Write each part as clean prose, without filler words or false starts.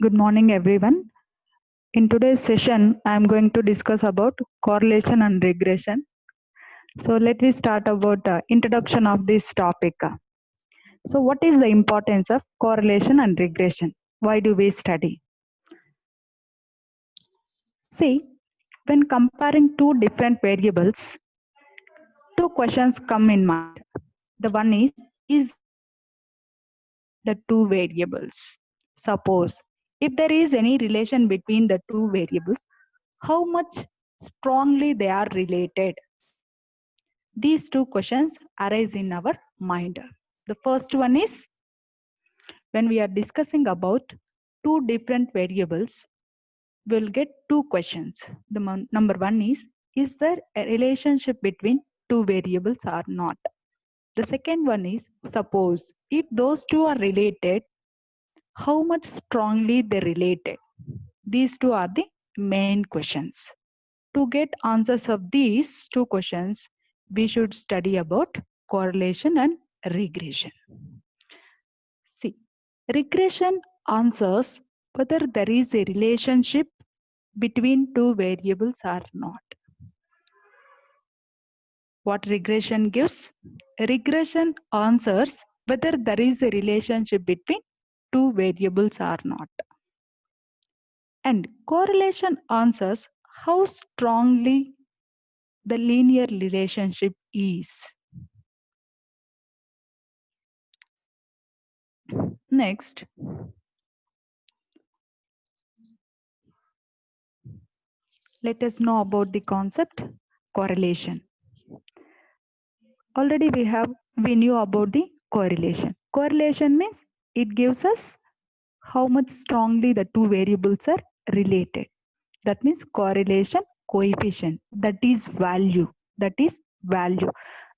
Good morning, everyone. In today's session, I am going to discuss about correlation and regression. So let me start about introduction of this topic. So what is the importance of correlation and regression? Why do we study? See, when comparing two different variables, two questions come in mind. The one is the two variables. Suppose if there is any relation between the two variables, how much strongly they are related? These two questions arise in our mind. The first one is when we are discussing about two different variables, we'll get two questions. The number one is there a relationship between two variables or not? The second one is, suppose if those two are related, how much strongly they related? These two are the main questions. To get answers of these two questions, we should study about correlation and regression. See, regression answers whether there is a relationship between two variables or not. What regression gives? Regression answers whether there is a relationship between two variables or not. And correlation answers how strongly the linear relationship is. Next, let us know about the concept correlation. Already we knew about the correlation. Correlation means it gives us how much strongly the two variables are related. That means correlation coefficient. That is value. That is value.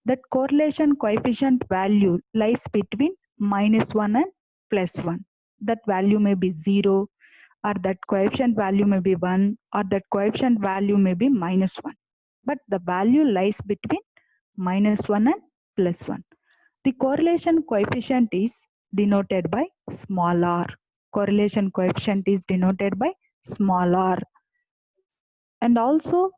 That correlation coefficient value lies between -1 and +1. That value may be 0, or that coefficient value may be 1, or that coefficient value may be -1. But the value lies between -1 and +1. The correlation coefficient is denoted by small r. Correlation coefficient is denoted by small r and also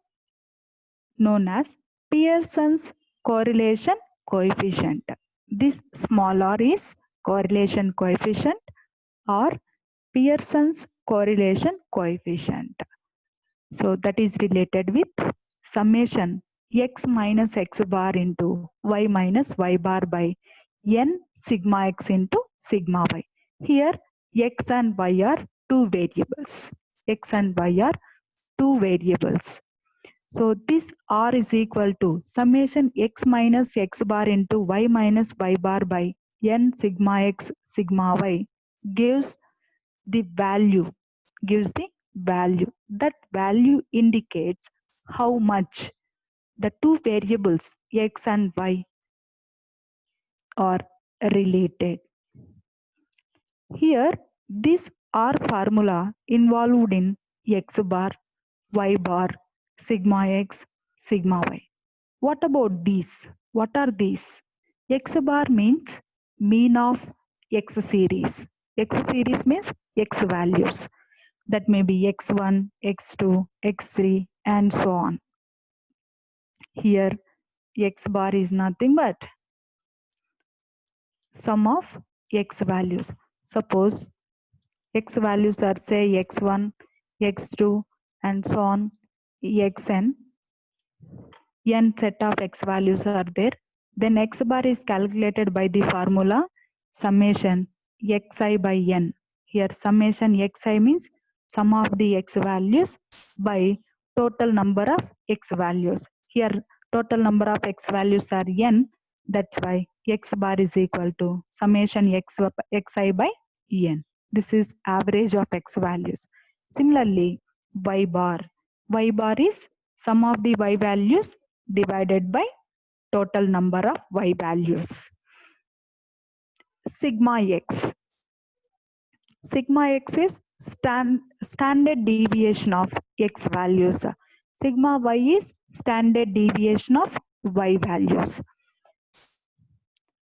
known as Pearson's correlation coefficient. This small r is correlation coefficient or Pearson's correlation coefficient. So that is related with summation x minus x bar into y minus y bar by n sigma x into sigma y. Here x and y are two variables. X and y are two variables. So this r is equal to summation x minus x bar into y minus y bar by n sigma x sigma y gives the value. That value indicates how much the two variables x and y are related. Here this r formula involved in x bar, y bar, sigma x, sigma y. What about these? What are these? X bar means mean of x series. X series means x values. That may be x1, x2, x3 and so on. Here x bar is nothing but sum of x values. Suppose x values are say x1, x2 and so on, xn. N set of x values are there. Then x bar is calculated by the formula summation xi by n. Here summation xi means sum of the x values by total number of x values. Here total number of x values are n. That's why x bar is equal to summation xi by n. This is average of x values. Similarly, y bar. Y bar is sum of the y values divided by total number of y values. Sigma x. Sigma x is standard deviation of x values. Sigma y is standard deviation of y values.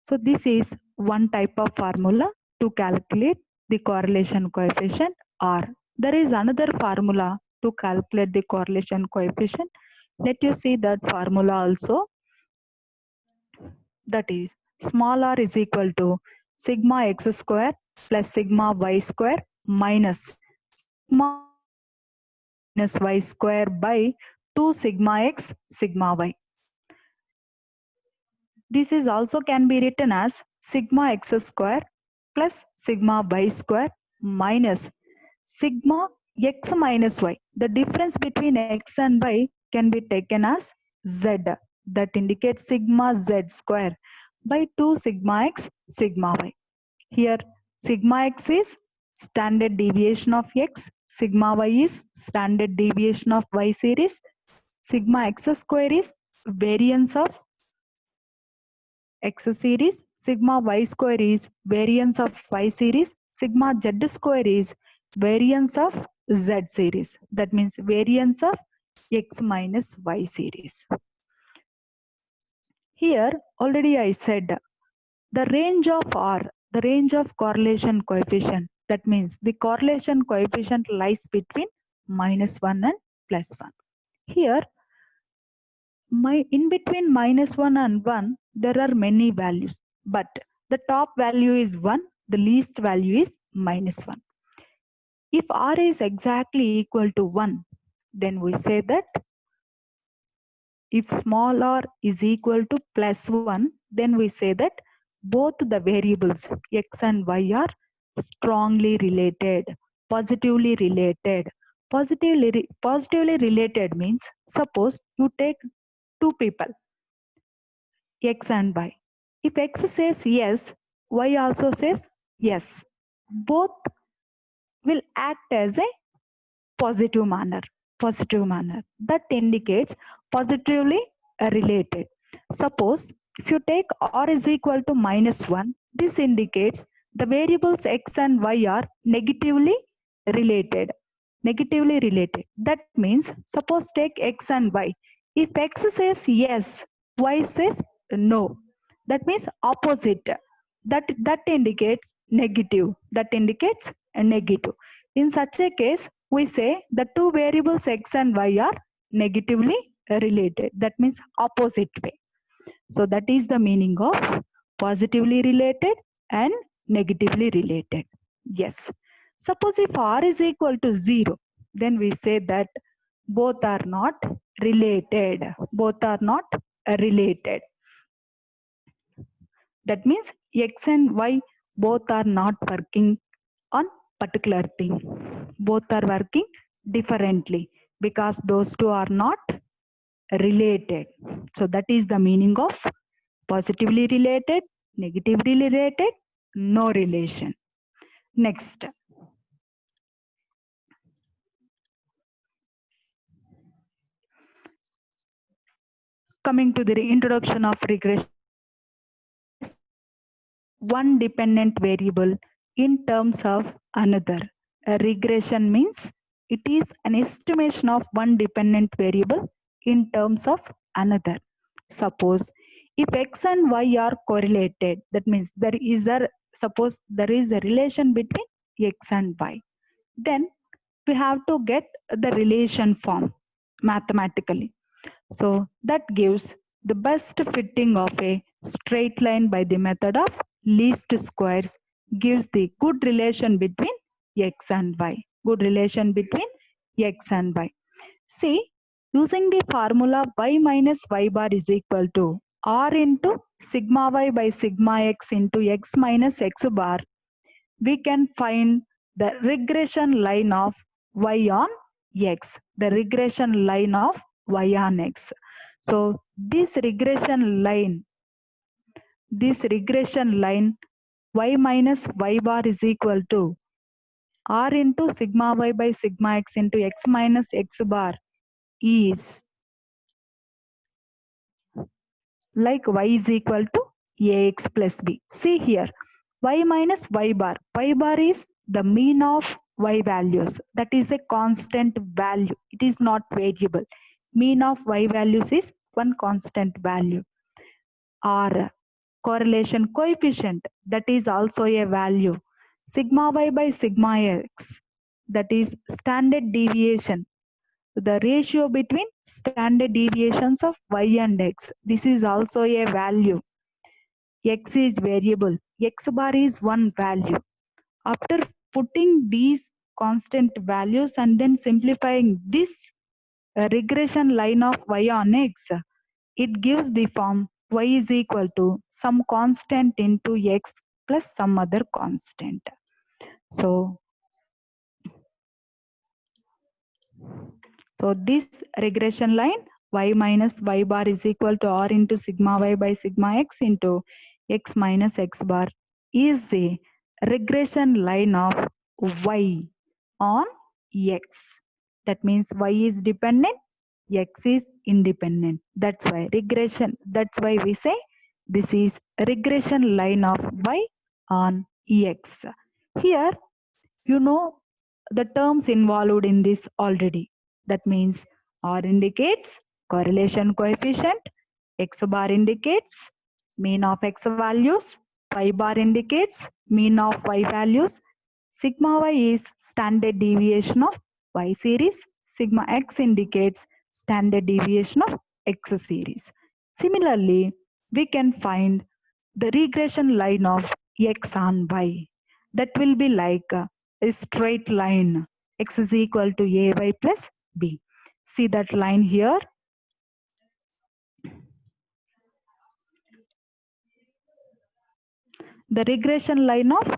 So this is one type of formula to calculate the correlation coefficient R. There is another formula to calculate the correlation coefficient. Let you see that formula also. That is small r is equal to sigma x square plus sigma y square minus sigma minus y square by 2 sigma x sigma y. This is also can be written as sigma x square plus sigma y square minus sigma x minus y. The difference between x and y can be taken as z, that indicates sigma z square by 2 sigma x sigma y. Here sigma x is standard deviation of x, sigma y is standard deviation of y series, sigma x square is variance of x series, sigma y square is variance of y series, sigma z square is variance of z series. That means variance of x minus y series. Here already I said the range of R, the range of correlation coefficient. That means the correlation coefficient lies between -1 and +1. Here in between -1 and 1 there are many values, but the top value is 1, the least value is -1. If R is exactly equal to 1, then we say that if small r is equal to +1, then we say that both the variables x and y are strongly related, positively related. Positively related means suppose you take two people, x and y. If x says yes, y also says yes. Both will act as a positive manner. Positive manner. That indicates positively related. Suppose if you take r is equal to -1, this indicates the variables x and y are negatively related. Negatively related. That means suppose take x and y. If x says yes, y says no. That means opposite. That indicates negative. That indicates a negative. In such a case, we say the two variables x and y are negatively related. That means opposite way. So that is the meaning of positively related and negatively related. Yes. Suppose if r is equal to 0, then we say that both are not related. Both are not related. That means x and y both are not working on particular thing. Both are working differently because those two are not related. So that is the meaning of positively related, negatively related, no relation. Next, coming to the introduction of regression, one dependent variable in terms of another. A regression means it is an estimation of one dependent variable in terms of another. Suppose if x and y are correlated, that means suppose there is a relation between x and y, then we have to get the relation form mathematically. So that gives the best fitting of a straight line by the method of least squares gives the good relation between x and y. Good relation between x and y. See, using the formula y minus y bar is equal to r into sigma y by sigma x into x minus x bar, we can find the regression line of y on x. The regression line of y on x. So this regression line y minus y bar is equal to r into sigma y by sigma x into x minus x bar is like y is equal to ax plus b. See here, y minus y bar. Y bar is the mean of y values. That is a constant value. It is not variable. Mean of y values is one constant value. R, correlation coefficient, that is also a value. Sigma y by sigma x, that is standard deviation, the ratio between standard deviations of y and x. This is also a value. X is variable, x bar is one value. After putting these constant values and then simplifying this regression line of y on x, it gives the form y is equal to some constant into x plus some other constant. So this regression line y minus y bar is equal to r into sigma y by sigma x into x minus x bar is the regression line of y on x. That means y is dependent, x is independent. That's why regression, that's why we say this is regression line of y on x. Here, you know the terms involved in this already. That means R indicates correlation coefficient, X bar indicates mean of X values, Y bar indicates mean of Y values, sigma Y is standard deviation of Y series, sigma X indicates standard deviation of X series. Similarly, we can find the regression line of X on Y. That will be like a straight line, x is equal to ay plus b. See that line here? The regression line of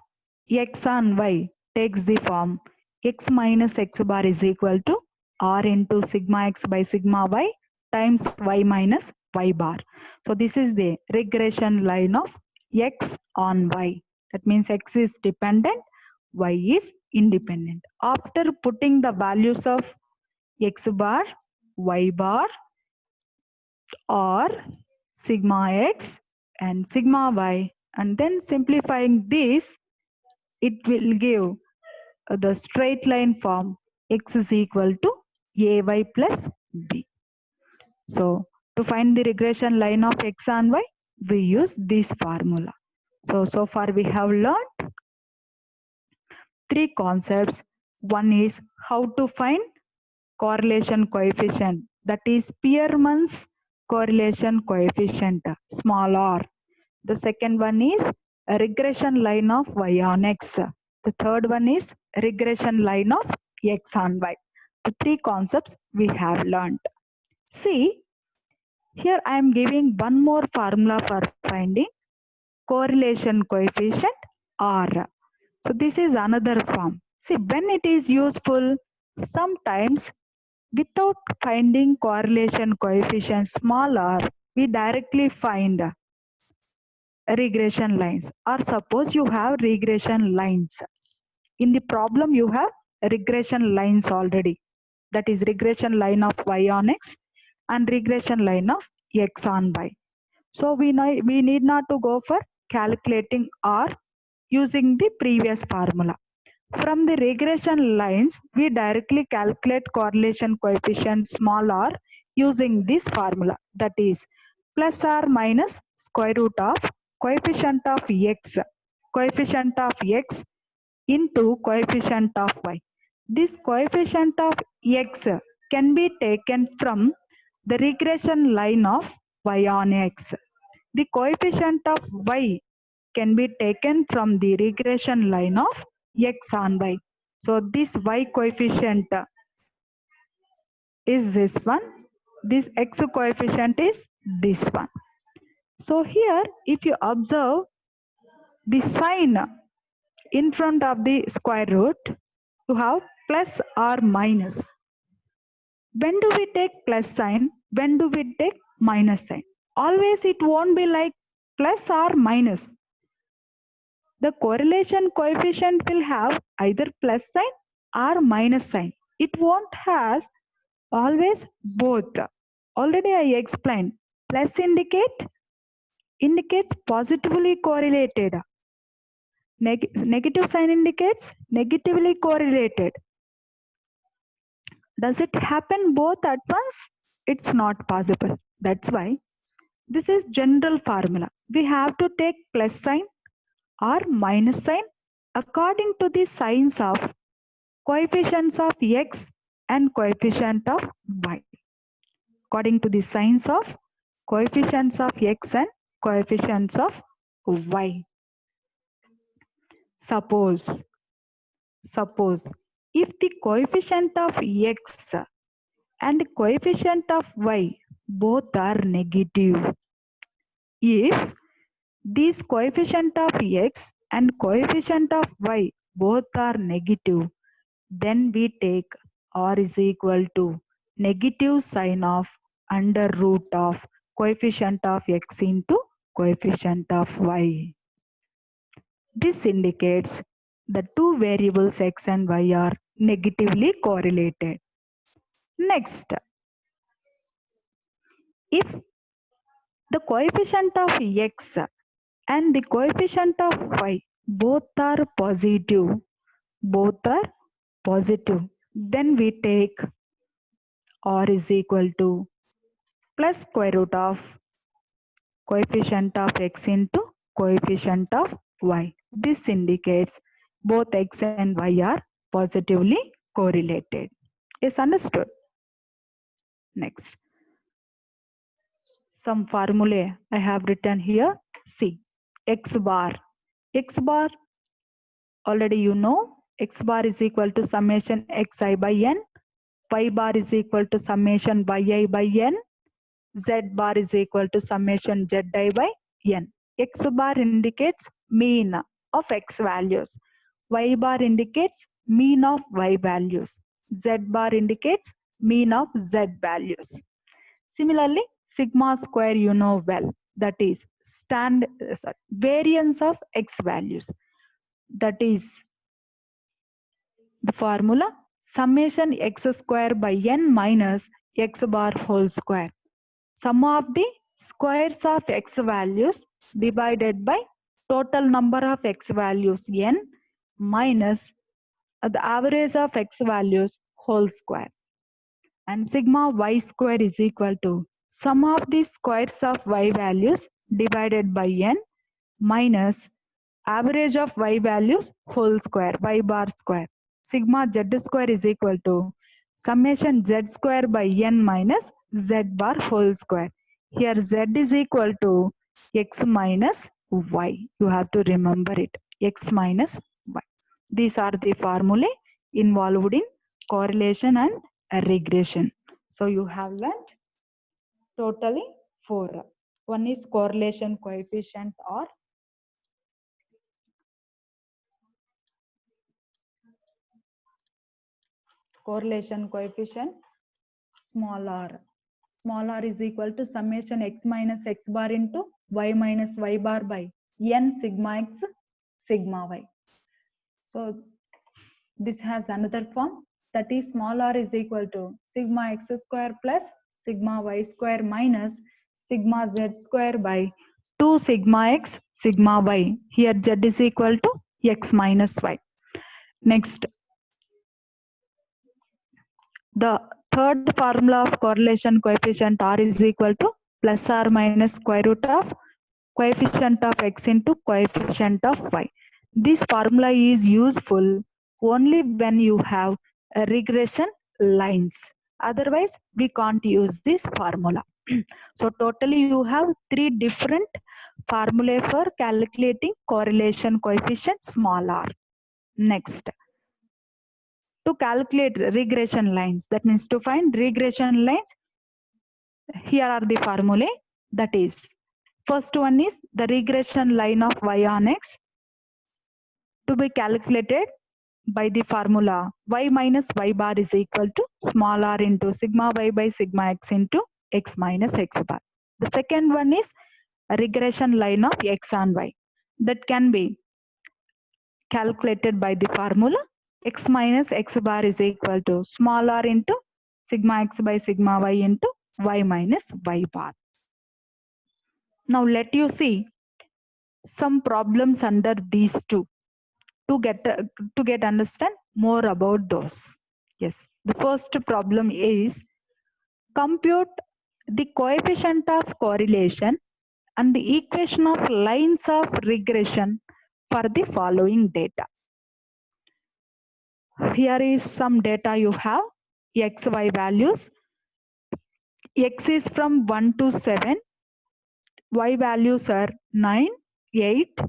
x on y takes the form x minus x bar is equal to r into sigma x by sigma y times y minus y bar. So this is the regression line of x on y. That means x is dependent, y is independent. After putting the values of x bar, y bar, or sigma x and sigma y, and then simplifying this, it will give the straight line form x is equal to ay plus b. So to find the regression line of x and y, we use this formula. So far we have learned three concepts. One is how to find correlation coefficient, that is Spearman's correlation coefficient, small r. The second one is a regression line of y on x. The third one is regression line of x on y. The three concepts we have learned. See, here I am giving one more formula for finding correlation coefficient r. So this is another form. See, when it is useful, sometimes without finding correlation coefficient small r, we directly find regression lines. Or suppose you have regression lines. In the problem you have regression lines already. That is regression line of y on x and regression line of x on y. So we need not to go for calculating r using the previous formula. From the regression lines, we directly calculate correlation coefficient small r using this formula, that is plus or minus square root of coefficient of x into coefficient of y. This coefficient of x can be taken from the regression line of y on x. The coefficient of y can be taken from the regression line of x on y. So this y coefficient is this one. This x coefficient is this one. So here if you observe the sign in front of the square root, you have plus or minus. When do we take plus sign? When do we take minus sign? Always it won't be like plus or minus. The correlation coefficient will have either plus sign or minus sign. It won't have always both. Already I explained. Plus indicates positively correlated. Negative sign indicates negatively correlated. Does it happen both at once? It's not possible. That's why this is general formula. We have to take plus sign or minus sign according to the signs of coefficients of x and coefficient of y. According to the signs of coefficients of x and coefficients of y. Suppose if the coefficient of x and coefficient of y both are negative, if these coefficient of x and coefficient of y both are negative, then we take r is equal to negative sign of under root of coefficient of x into coefficient of y. This indicates the two variables x and y are negatively correlated. Next, if the coefficient of x and the coefficient of y both are positive, then we take r is equal to plus square root of coefficient of x into coefficient of y. This indicates both x and y are positively correlated. Is understood? Next, some formulae I have written here. See, x bar already you know, x bar is equal to summation xi by n, y bar is equal to summation yi by n, z bar is equal to summation zi by n. X bar indicates mean of x values, y bar indicates mean of y values, z bar indicates mean of z values. Similarly, sigma square you know well, that is variance of x values, that is the formula summation x square by n minus x bar whole square. Sum of the squares of x values divided by total number of x values n minus the average of x values whole square. And sigma y square is equal to sum of the squares of y values divided by n minus average of y values whole square, y bar square. Sigma z square is equal to summation z square by n minus z bar whole square. Here z is equal to x minus y. You have to remember it, x minus y. These are the formulae involved in correlation and regression. So you have learned totally 4. One is correlation coefficient or correlation coefficient small r. Small r is equal to summation x minus x bar into y minus y bar by n sigma x sigma y. So this has another form, that is small r is equal to sigma x square plus sigma y square minus sigma z square by 2 sigma x sigma y. Here z is equal to x minus y. Next, the third formula of correlation coefficient r is equal to plus or minus square root of coefficient of x into coefficient of y. This formula is useful only when you have regression lines. Otherwise, we can't use this formula. So totally you have 3 different formulae for calculating correlation coefficient small r. Next, to calculate regression lines, that means to find regression lines, here are the formulae. That is, first one is the regression line of y on x to be calculated by the formula y minus y bar is equal to small r into sigma y by sigma x into x minus x bar. The second one is a regression line of x on y that can be calculated by the formula x minus x bar is equal to small r into sigma x by sigma y into y minus y bar. Now let you see some problems under these two to get understand more about those. Yes, the first problem is compute the coefficient of correlation and the equation of lines of regression for the following data. Here is some data you have, x, y values. X is from 1 to 7. Y values are 9, 8,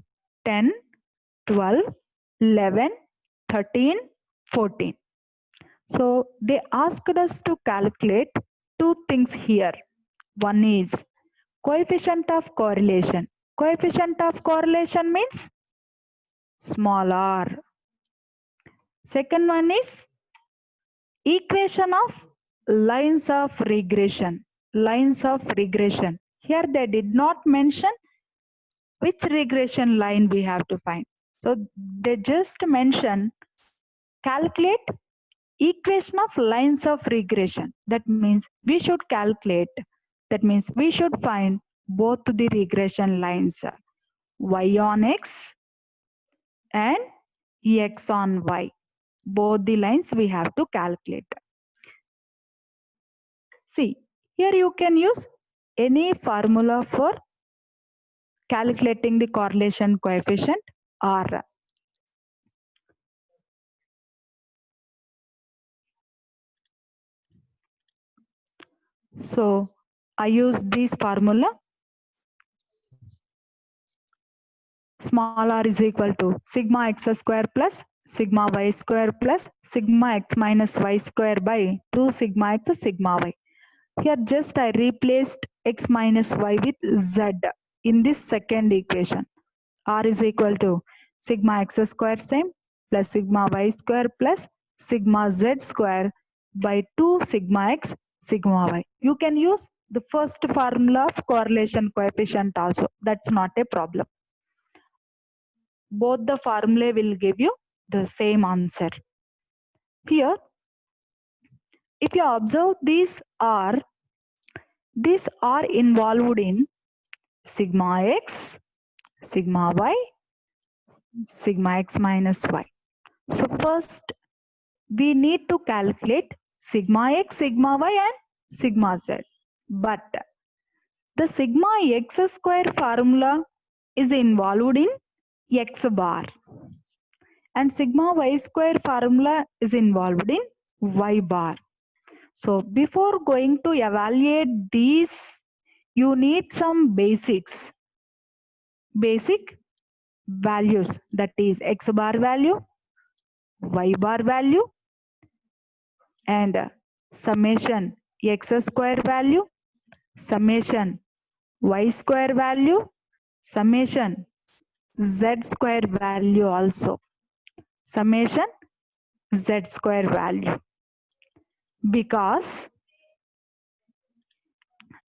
10, 12, 11, 13, 14. So they asked us to calculate two things here. One is coefficient of correlation. Coefficient of correlation means small r. Second one is equation of lines of regression. Lines of regression. Here they did not mention which regression line we have to find. So they just mention calculate equation of lines of regression. That means we should calculate. That means we should find both the regression lines, y on x and x on y. Both the lines we have to calculate. See, here you can use any formula for calculating the correlation coefficient R. So I use this formula. Small r is equal to sigma x square plus sigma y square plus sigma x minus y square by 2 sigma x sigma y. Here just I replaced x minus y with z in this second equation. R is equal to sigma x square same plus sigma y square plus sigma z square by 2 sigma x sigma y. You can use the first formula of correlation coefficient also. That's not a problem. Both the formulae will give you the same answer. Here, if you observe these are involved in sigma x, sigma y, sigma x minus y. So first we need to calculate sigma x, sigma y and sigma z. But the sigma x square formula is involved in x bar and sigma y square formula is involved in y bar. So before going to evaluate these, you need some basics. Basic values, that is x bar value, y bar value and summation x square value, summation y square value, summation z square value also, summation z square value. Because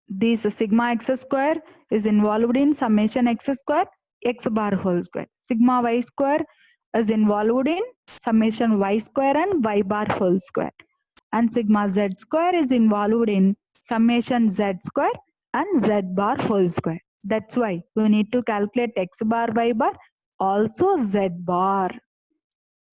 this sigma x square is involved in summation x square, x bar whole square. Sigma y square is involved in summation y square and y bar whole square. And sigma z square is involved in summation z square and z bar whole square. That's why we need to calculate x bar, y bar, also z bar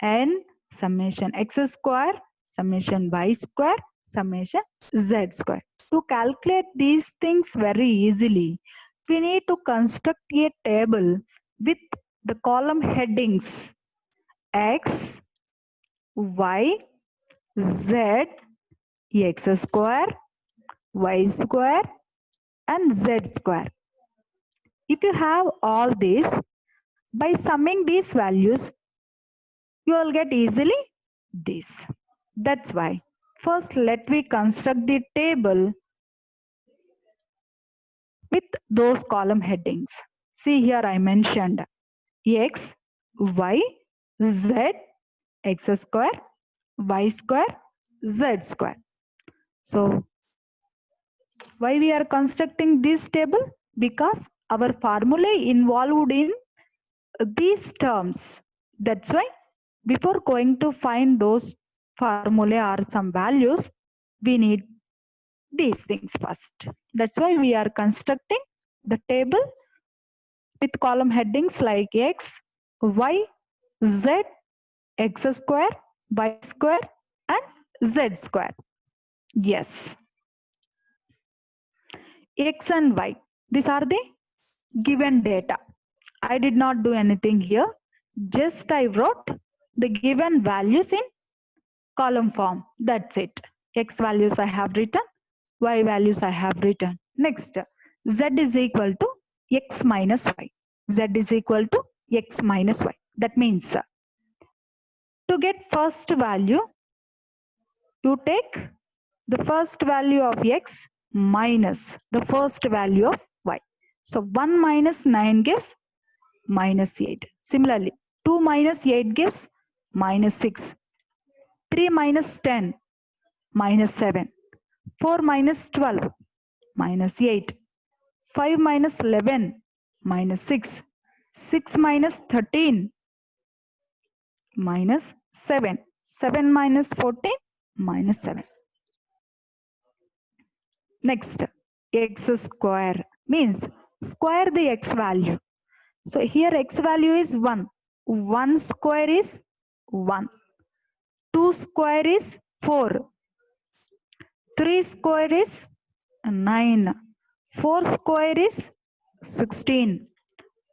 and summation x square, summation y square, summation z square. To calculate these things very easily, we need to construct a table with the column headings x, y, z, x square, y square and z square. If you have all these, by summing these values, you will get easily this. That's why first let me construct the table with those column headings. See here I mentioned x, y, z, x square, y square, z square. So why we are constructing this table? Because our formula involved in these terms. That's why before going to find those formula or some values, we need these things first. That's why we are constructing the table with column headings like x, y, z, x square, y square and z square. Yes. X and y, these are the given data. I did not do anything here. Just I wrote the given values in column form. That's it. X values I have written, Y values I have written. Next, Z is equal to X minus Y. Z is equal to X minus Y. That means to get first value, you take the first value of X minus the first value of Y. So 1 minus 9 gives minus 8. Similarly, 2 minus 8 gives minus 6. 3 minus 10 minus 7. 4 minus 12 minus 8. 5 minus 11 minus 6. 6 minus 13 minus 7. 7 minus 14 minus 7. Next, x square means square the x value. So here x value is 1. 1 square is 1. 2 square is 4. 3 square is 9. 4 square is 16.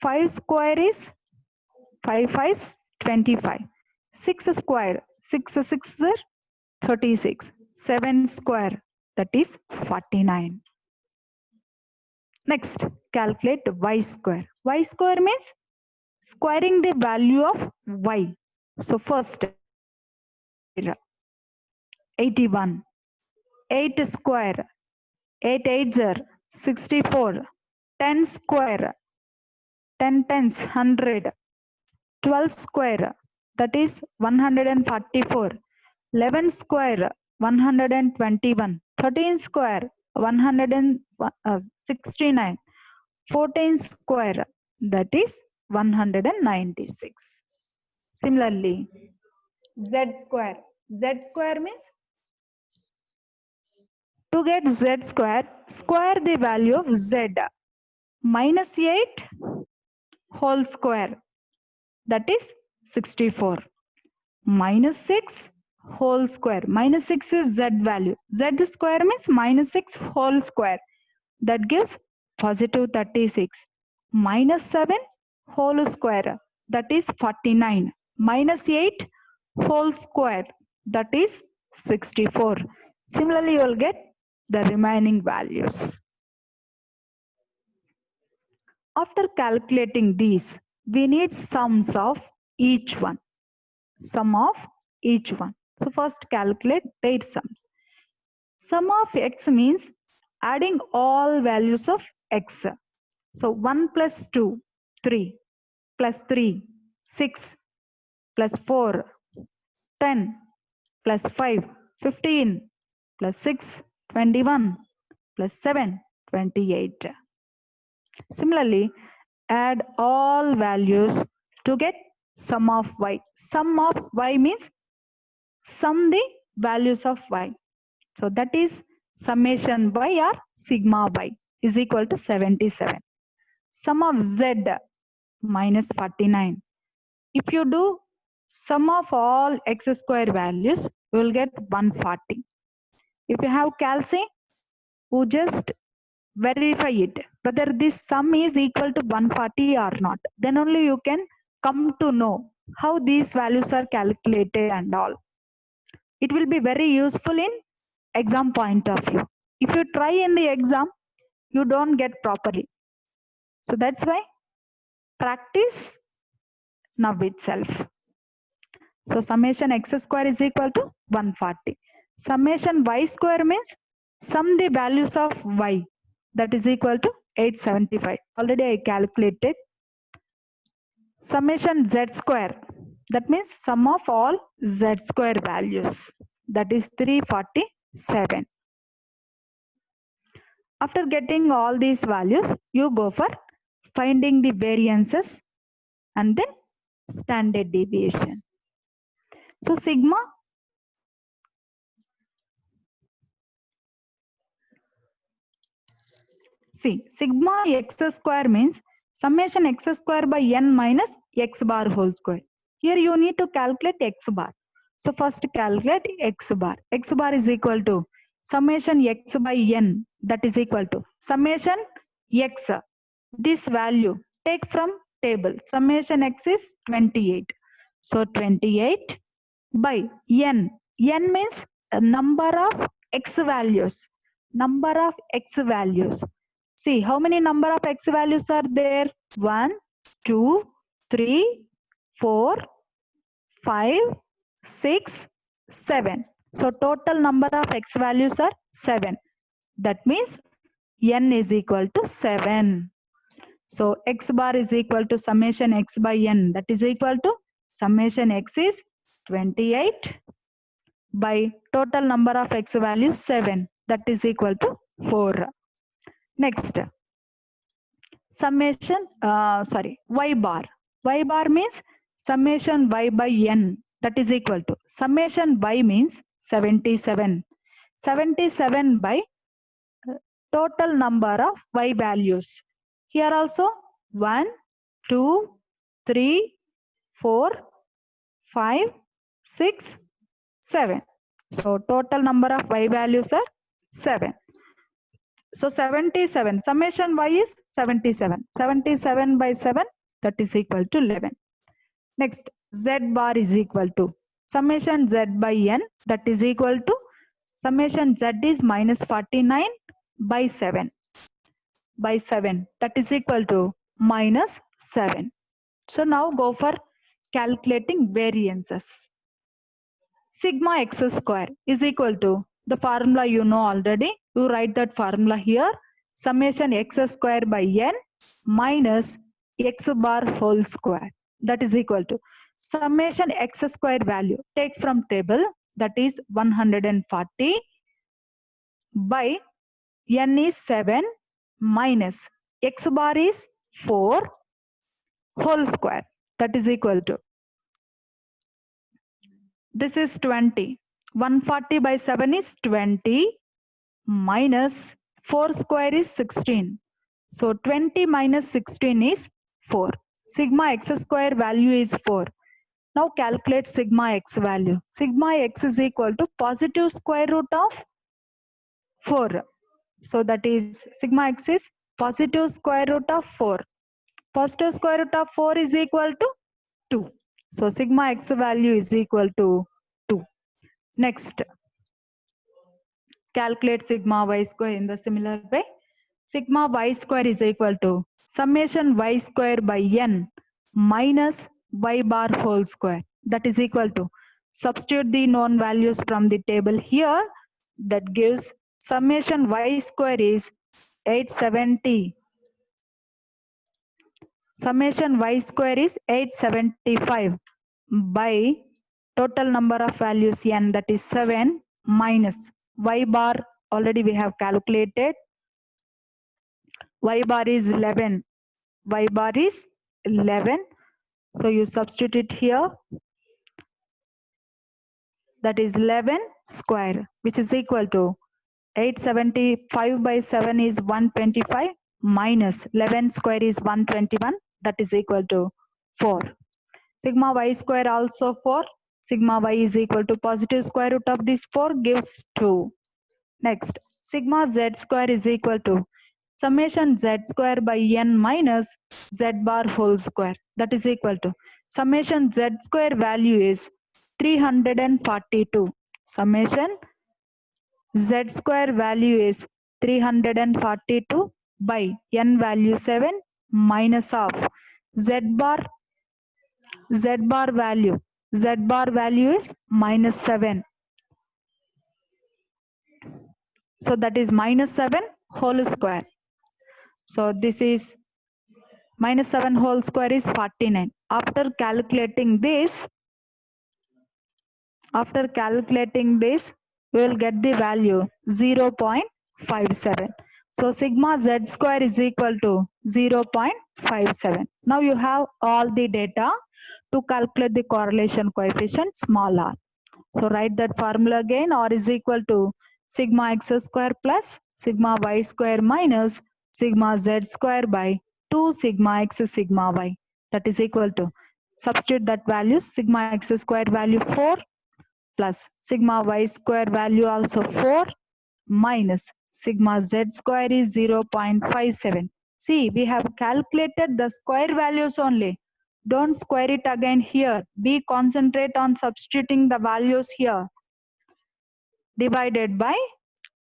5 square is 5 5 25. 6 square, 6 6 is 36. 7 square, that is 49. Next, calculate y square. Y square means squaring the value of y. So first, 81. 8 square, 8 8s are 64. 10 square, 10 tens 100. 12 square, that is 144. 11 square, 121. 13 square, 169. 14 square, that is 196. Similarly, z square. Z square means to get z square, square the value of z. Minus 8 whole square, that is 64. Minus 6 whole square. Minus 6 is z value. Z square means minus 6 whole square. That gives positive 36. Minus 7 whole square. That is 49. Minus 8 whole square. That is 64. Similarly, you will get the remaining values. After calculating these, we need sums of each one. Sum of each one. So first calculate their sums. Sum of x means adding all values of x. So 1 plus 2, 3, plus 3, 6, plus 4, 10, plus 5, 15, plus 6, 21, plus 7, 28. Similarly, add all values to get sum of y. Sum of y means sum the values of y. So that is summation y or sigma y is equal to 77. Sum of z minus 49. If you do sum of all x square values, you will get 140. If you have calci, you just verify it whether this sum is equal to 140 or not. Then only you can come to know how these values are calculated and all. It will be very useful in exam point of view. If you try in the exam, you don't get properly. So that's why practice now itself. So summation x square is equal to 140. Summation y square means sum the values of y, that is equal to 875. Already I calculated. Summation z square, that means sum of all z square values, that is 347. After getting all these values, you go for finding the variances and then standard deviation. So sigma, see, sigma x square means summation x square by n minus x bar whole square. Here you need to calculate x bar. So first calculate x bar. X bar is equal to summation x by n, that is equal to summation x. This value take from table. Summation x is 28. So 28 by n. N means a number of x values. Number of x values. See how many number of x values are there? 1, 2, 3, 4, 5, 6, 7. So total number of x values are 7. That means n is equal to 7. So x bar is equal to summation x by n. That is equal to summation x is 28 by total number of x values 7. That is equal to 4. Next, summation, y bar. Y bar means summation y by n. That is equal to summation y means 77. 77 by total number of y values. Here also 1, 2, 3, 4, 5, 6, 7. So total number of y values are 7. So 77. Summation y is 77. 77 by 7, that is equal to 11. Next, z bar is equal to summation z by n, that is equal to summation z is minus 49 by 7. By 7, that is equal to minus 7. So now go for calculating variances. Sigma x square is equal to the formula you know already. You write that formula here. Summation x square by n minus x bar whole square. That is equal to summation x square value. Take from table, that is 140 by n is 7 minus x bar is 4 whole square. That is equal to, this is 20. 140 by 7 is 20 minus 4 square is 16. So 20 minus 16 is 4. Sigma x square value is 4. Now calculate sigma x value. Sigma x is equal to positive square root of 4. So that is sigma x is positive square root of 4. Positive square root of 4 is equal to 2. So sigma x value is equal to 2. Next, calculate sigma y square in the similar way. Sigma y square is equal to summation y square by n minus y bar whole square. That is equal to, substitute the known values from the table here. That gives summation y square is 870. Summation y square is 875 by total number of values n, that is 7, minus y bar already we have calculated. Y bar is 11. Y bar is 11. So you substitute here. That is 11 square, which is equal to 875 by 7 is 125 minus 11 square is 121. That is equal to 4. Sigma y square also 4. Sigma y is equal to positive square root of this 4 gives 2. Next, sigma z square is equal to summation z square by n minus z bar whole square. That is equal to summation z square value is 342. Summation z square value is 342 by n value 7 minus of z bar value. Z bar value is minus 7. So that is minus 7 whole square. So this is minus 7 whole square is 49. After calculating this, we will get the value 0.57. So sigma z square is equal to 0.57. Now you have all the data to calculate the correlation coefficient small r. So write that formula again. R is equal to sigma x square plus sigma y square minus sigma z square by 2 sigma x sigma y. That is equal to, substitute that value, sigma x square value 4 plus sigma y square value also 4 minus sigma z square is 0.57. See, we have calculated the square values only. Don't square it again here. Be concentrate on substituting the values here. divided by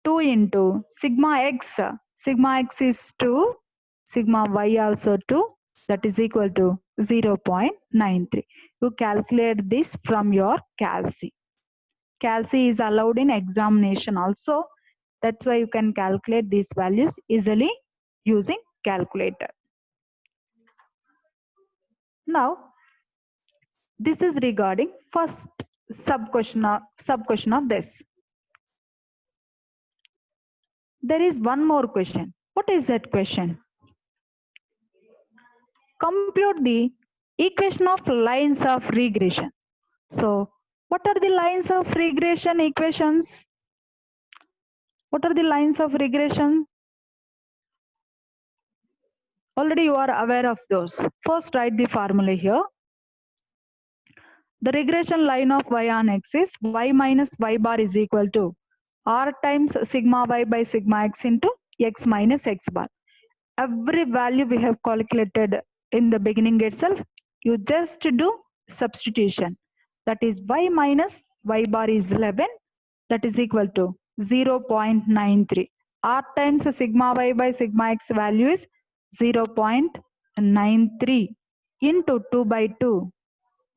2 into sigma x. Sigma x is 2, sigma y also 2, that is equal to 0.93. You calculate this from your calci. Calci is allowed in examination also. That's why you can calculate these values easily using calculator. Now, this is regarding first sub question of this. There is one more question. What is that question? Compute the equation of lines of regression. So, what are the lines of regression equations? What are the lines of regression? Already you are aware of those. First, write the formula here. The regression line of y on x is y minus y bar is equal to r times sigma y by sigma x into x minus x bar. Every value we have calculated in the beginning itself, you just do substitution. That is y minus y bar is 11, that is equal to 0.93. R times sigma y by sigma x value is 0.93 into 2 by 2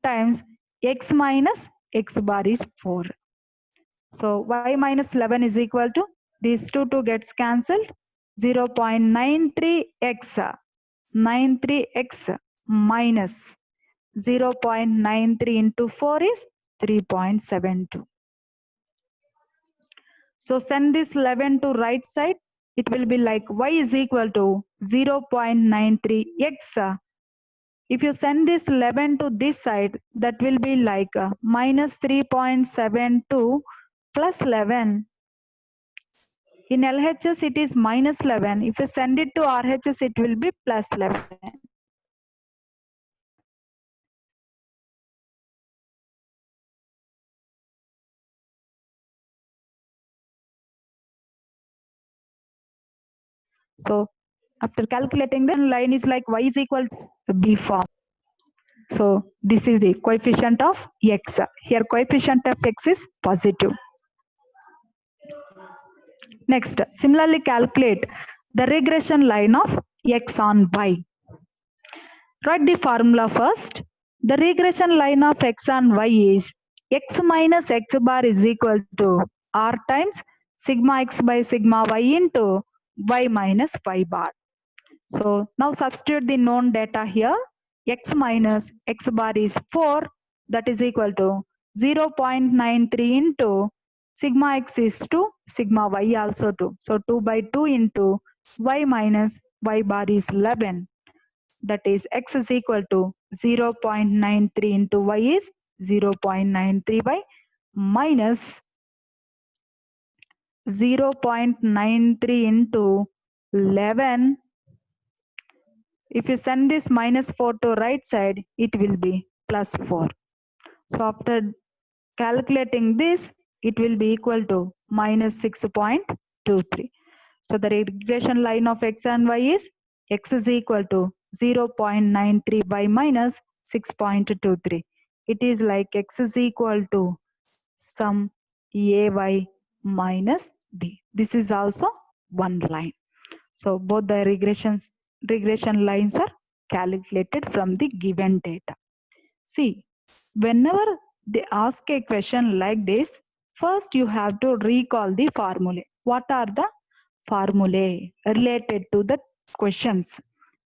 times x minus x bar is 4. So y minus 11 is equal to, these two gets cancelled, 0.93x 93x minus 0.93 into 4 is 3.72. So send this 11 to right side. It will be like y is equal to 0.93x. If you send this 11 to this side, that will be like minus 3.72 plus 11. In LHS, it is minus 11. If you send it to RHS, it will be plus 11. So after calculating, the line is like y is equal to B form. So this is the coefficient of x. Here coefficient of x is positive. Next, similarly calculate the regression line of x on y. Write the formula first. The regression line of x on y is x minus x bar is equal to r times sigma x by sigma y into y minus y bar. So now substitute the known data here. X minus x bar is 4, that is equal to 0.93 into sigma x is 2, sigma y also 2. So 2 by 2 into y minus y bar is 11. That is x is equal to 0.93 into y is 0.93y minus 0.93 into 11. If you send this minus 4 to right side, it will be plus 4. So after calculating this, it will be equal to minus 6.23. So the regression line of x and y is x is equal to 0.93y minus 6.23. It is like x is equal to sum ay minus b. This is also one line. So both the regression lines are calculated from the given data. See, whenever they ask a question like this, first you have to recall the formulae. What are the formulae related to the questions?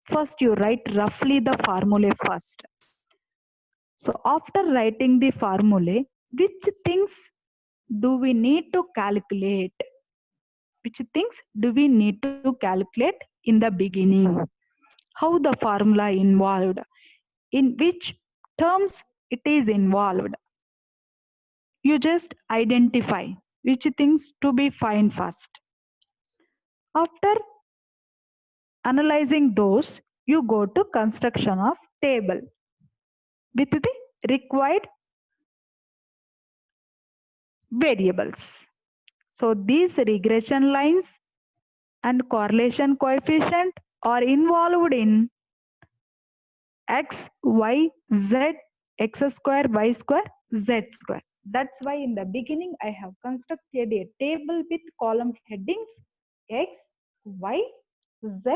First you write roughly the formulae first. So after writing the formulae, which things do we need to calculate? Which things do we need to calculate in the beginning? How the formula involved? In which terms it is involved? You just identify which things to be found first. After analyzing those, you go to construction of table with the required variables. So these regression lines and correlation coefficient are involved in x, y, z, x square, y square, z square. That's why in the beginning I have constructed a table with column headings x, y, z,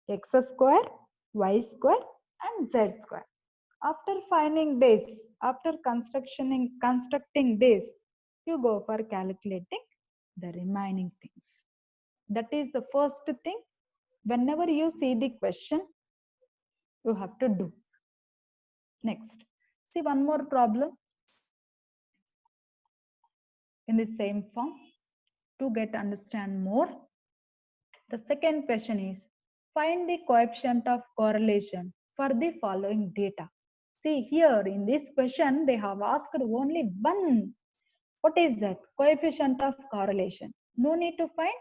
x square, y square and z square. After finding this, after constructing this, you go for calculating the remaining things. That is the first thing. Whenever you see the question, you have to do. Next, see one more problem in the same form to understand more. The second question is, find the coefficient of correlation for the following data. See here in this question, they have asked only one. What is that? Coefficient of correlation. No need to find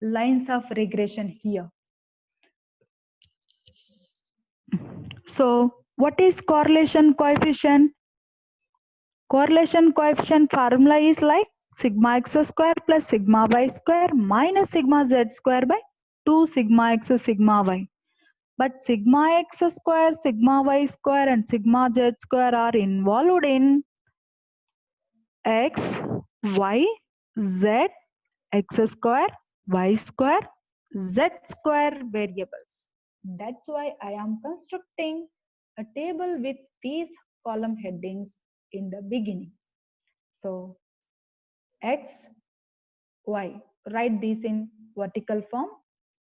lines of regression here. So what is correlation coefficient? Correlation coefficient formula is like sigma x square plus sigma y square minus sigma z square by 2 sigma x sigma y. But sigma x square, sigma y square and sigma z square are involved in x, y, z, x square, y square, z square variables. That's why I am constructing a table with these column headings in the beginning. So x, y, write these in vertical form.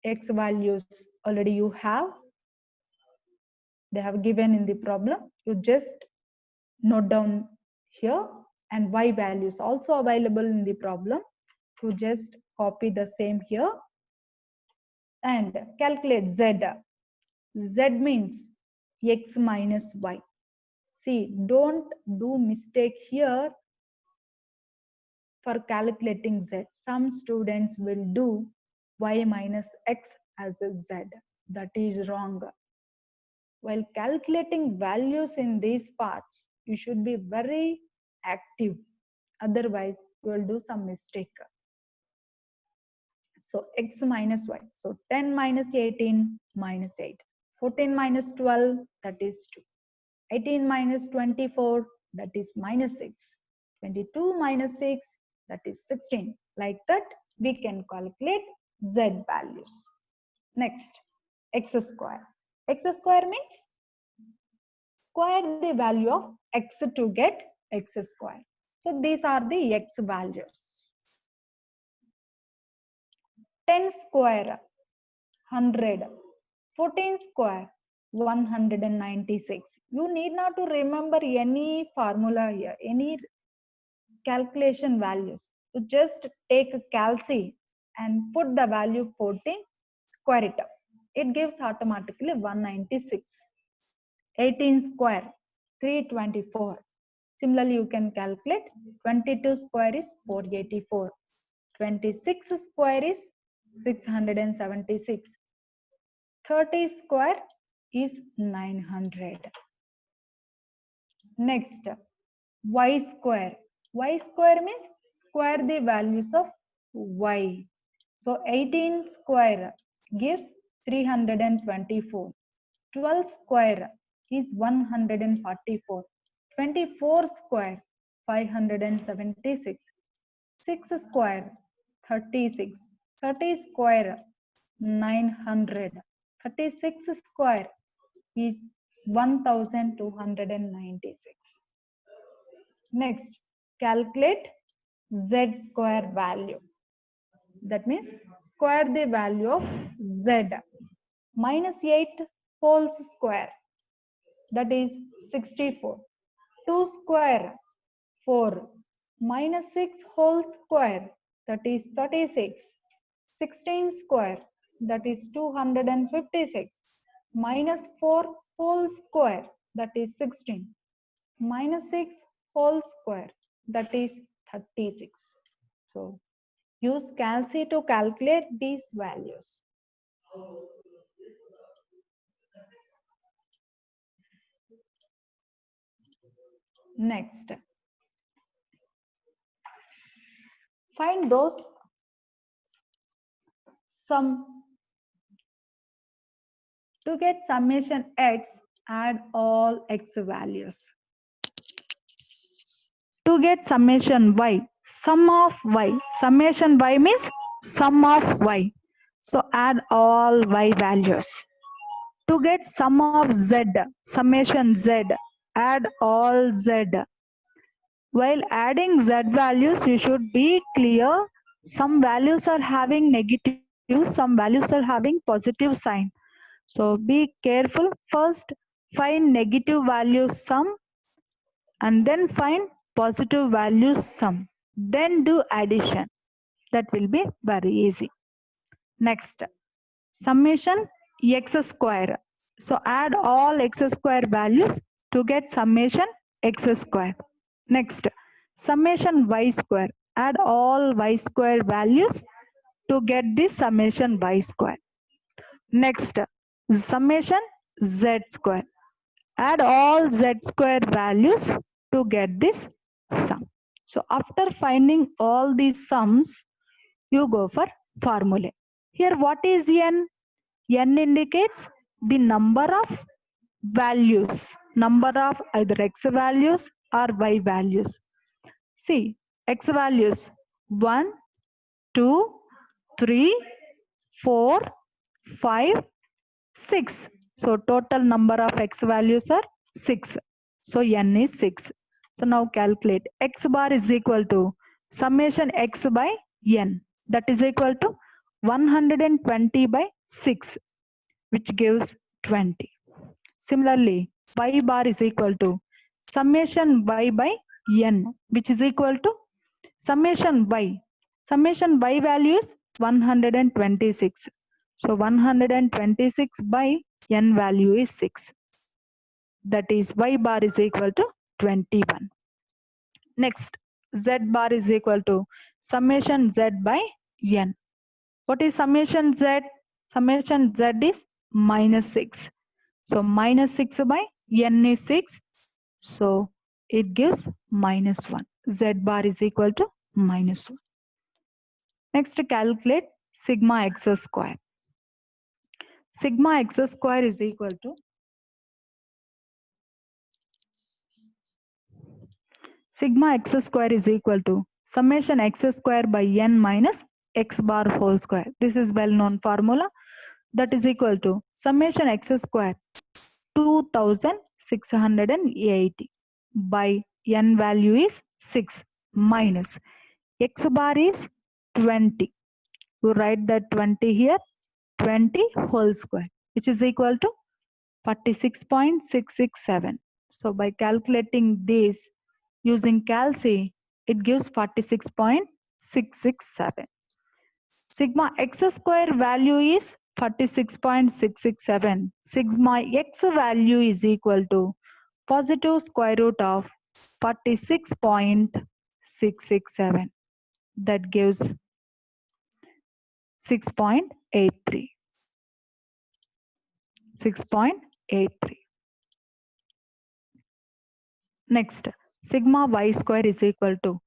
X values already you have. They have given in the problem. You just note down here, and y values also available in the problem. You just copy the same here and calculate z. Z means x minus y. See, don't do mistake here for calculating z. Some students will do y minus x as a z. That is wrong. While calculating values in these parts, you should be very active. Otherwise, you will do some mistake. So x minus y. So 10 minus 18 minus 8. 14 minus 12, that is 2. 18 minus 24, that is minus 6. 22 minus 6, that is 16. Like that, we can calculate z values. Next, x square. X square means square the value of x to get x square. So these are the x values. 10 square, 100. 14 square, 196. You need not to remember any formula here, any calculation values. You just take a calci and put the value 14, square it up. It gives automatically 196. 18 square, 324. Similarly, you can calculate 22 square is 484. 26 square is 676. 30 square is 900. Next, y square. Y square means square the values of y. So 18 square gives 324. 12 square is 144. 24 square 576. 6 square 36. 30 square 900. 36 square is 1296. Next, calculate z square value. That means square the value of z. Minus 8 whole square, that is 64. 2 square, 4. Minus 6 whole square, that is 36. 16 square, that is 256. Minus 4 whole square, that is 16. Minus 6 whole square, that is 36. So use calci to calculate these values. Next, find those sum. To get summation x, add all x values. To get summation y, sum of y. Summation y means sum of y. So add all y values. To get sum of z, summation z, add all z. While adding z values, you should be clear. Some values are having negative, some values are having positive sign. So be careful. First, find negative values sum and then find positive values sum. Then do addition. That will be very easy. Next, summation x square. So add all x square values to get summation x square. Next, summation y square. Add all y square values to get this summation y square. Next, summation z square. Add all z square values to get this sum. So after finding all these sums, you go for formula. Here what is n? N indicates the number of values, number of either x values or y values. See, x values 1, 2, 3, 4, 5, 6. So total number of x values are 6. So n is 6. So now calculate x bar is equal to summation x by n, that is equal to 120 by 6, which gives 20. Similarly, y bar is equal to summation y by n, which is equal to summation y. Summation y value is 126. So 126 by n value is 6. That is y bar is equal to 21. Next, z bar is equal to summation z by n. What is summation z? Summation z is minus 6. So minus 6 by n is 6. So it gives minus 1. Z bar is equal to minus 1. Next, calculate sigma x square. Sigma x square is equal to summation x square by n minus x bar whole square. This is well known formula. That is equal to summation x square 2680 by n value is 6 minus x bar is 20. You write that 20 here, 20 whole square, which is equal to 46.667. So by calculating this using calc, it gives 46.667. Sigma x square value is 46.667. Sigma x value is equal to positive square root of 46.667. That gives 6.83. 6.83. Next, sigma y square is equal to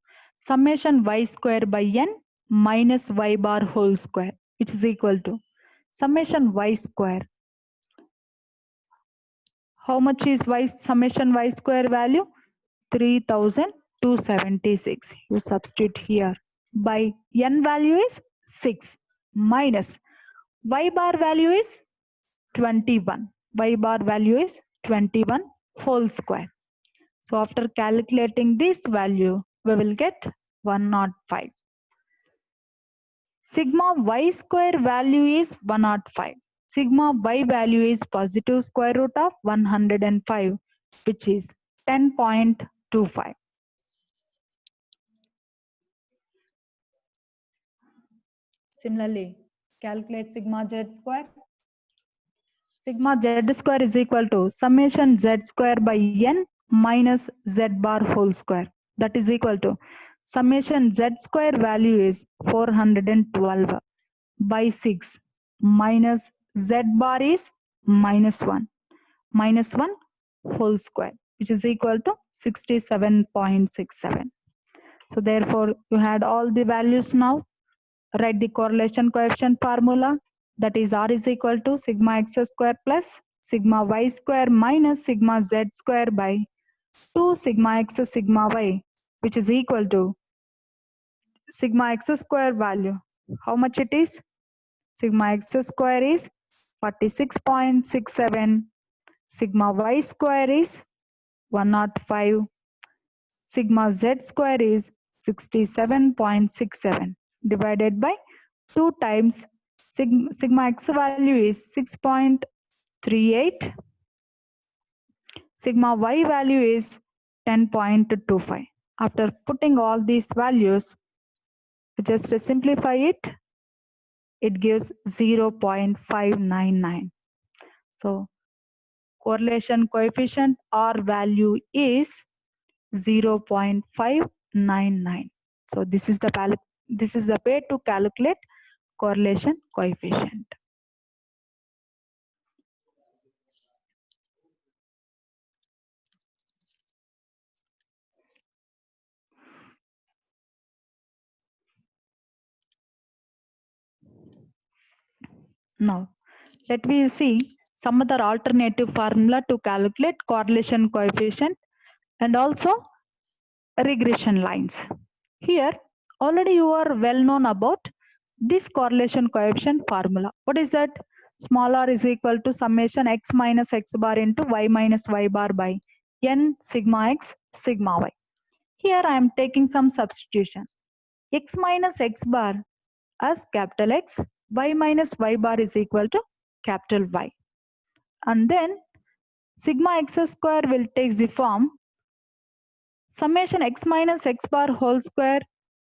summation y square by n minus y bar whole square, which is equal to summation y square. How much is y summation y square value? 3276. You substitute here by n value is 6 minus y bar value is 21. Y bar value is 21 whole square. So after calculating this value, we will get 105. Sigma y square value is 105. Sigma y value is positive square root of 105, which is 10.25. Similarly, calculate sigma z square. Sigma z square is equal to summation z square by n minus z bar whole square. That is equal to summation z square value is 412 by 6 minus z bar is minus 1 whole square, which is equal to 67.67. So therefore you had all the values. Now write the correlation coefficient formula, that is R is equal to sigma x square plus sigma y square minus sigma z square by 2 sigma x sigma y which is equal to sigma x square value. How much it is? Sigma x square is 46.67. Sigma y square is 105. Sigma z square is 67.67 divided by 2 times sigma x value is 6.38. Sigma y value is 10.25. After putting all these values, just to simplify it, it gives 0.599. So correlation coefficient R value is 0.599. So this is the way to calculate correlation coefficient. Now let me see some other alternative formula to calculate correlation coefficient and also regression lines. Here already you are well known about this correlation coefficient formula. What is that? Small r is equal to summation x minus x bar into y minus y bar by n sigma x sigma y. Here I am taking some substitution. X minus x bar as capital X, y minus y bar is equal to capital Y. And then sigma x square will take the form summation x minus x bar whole square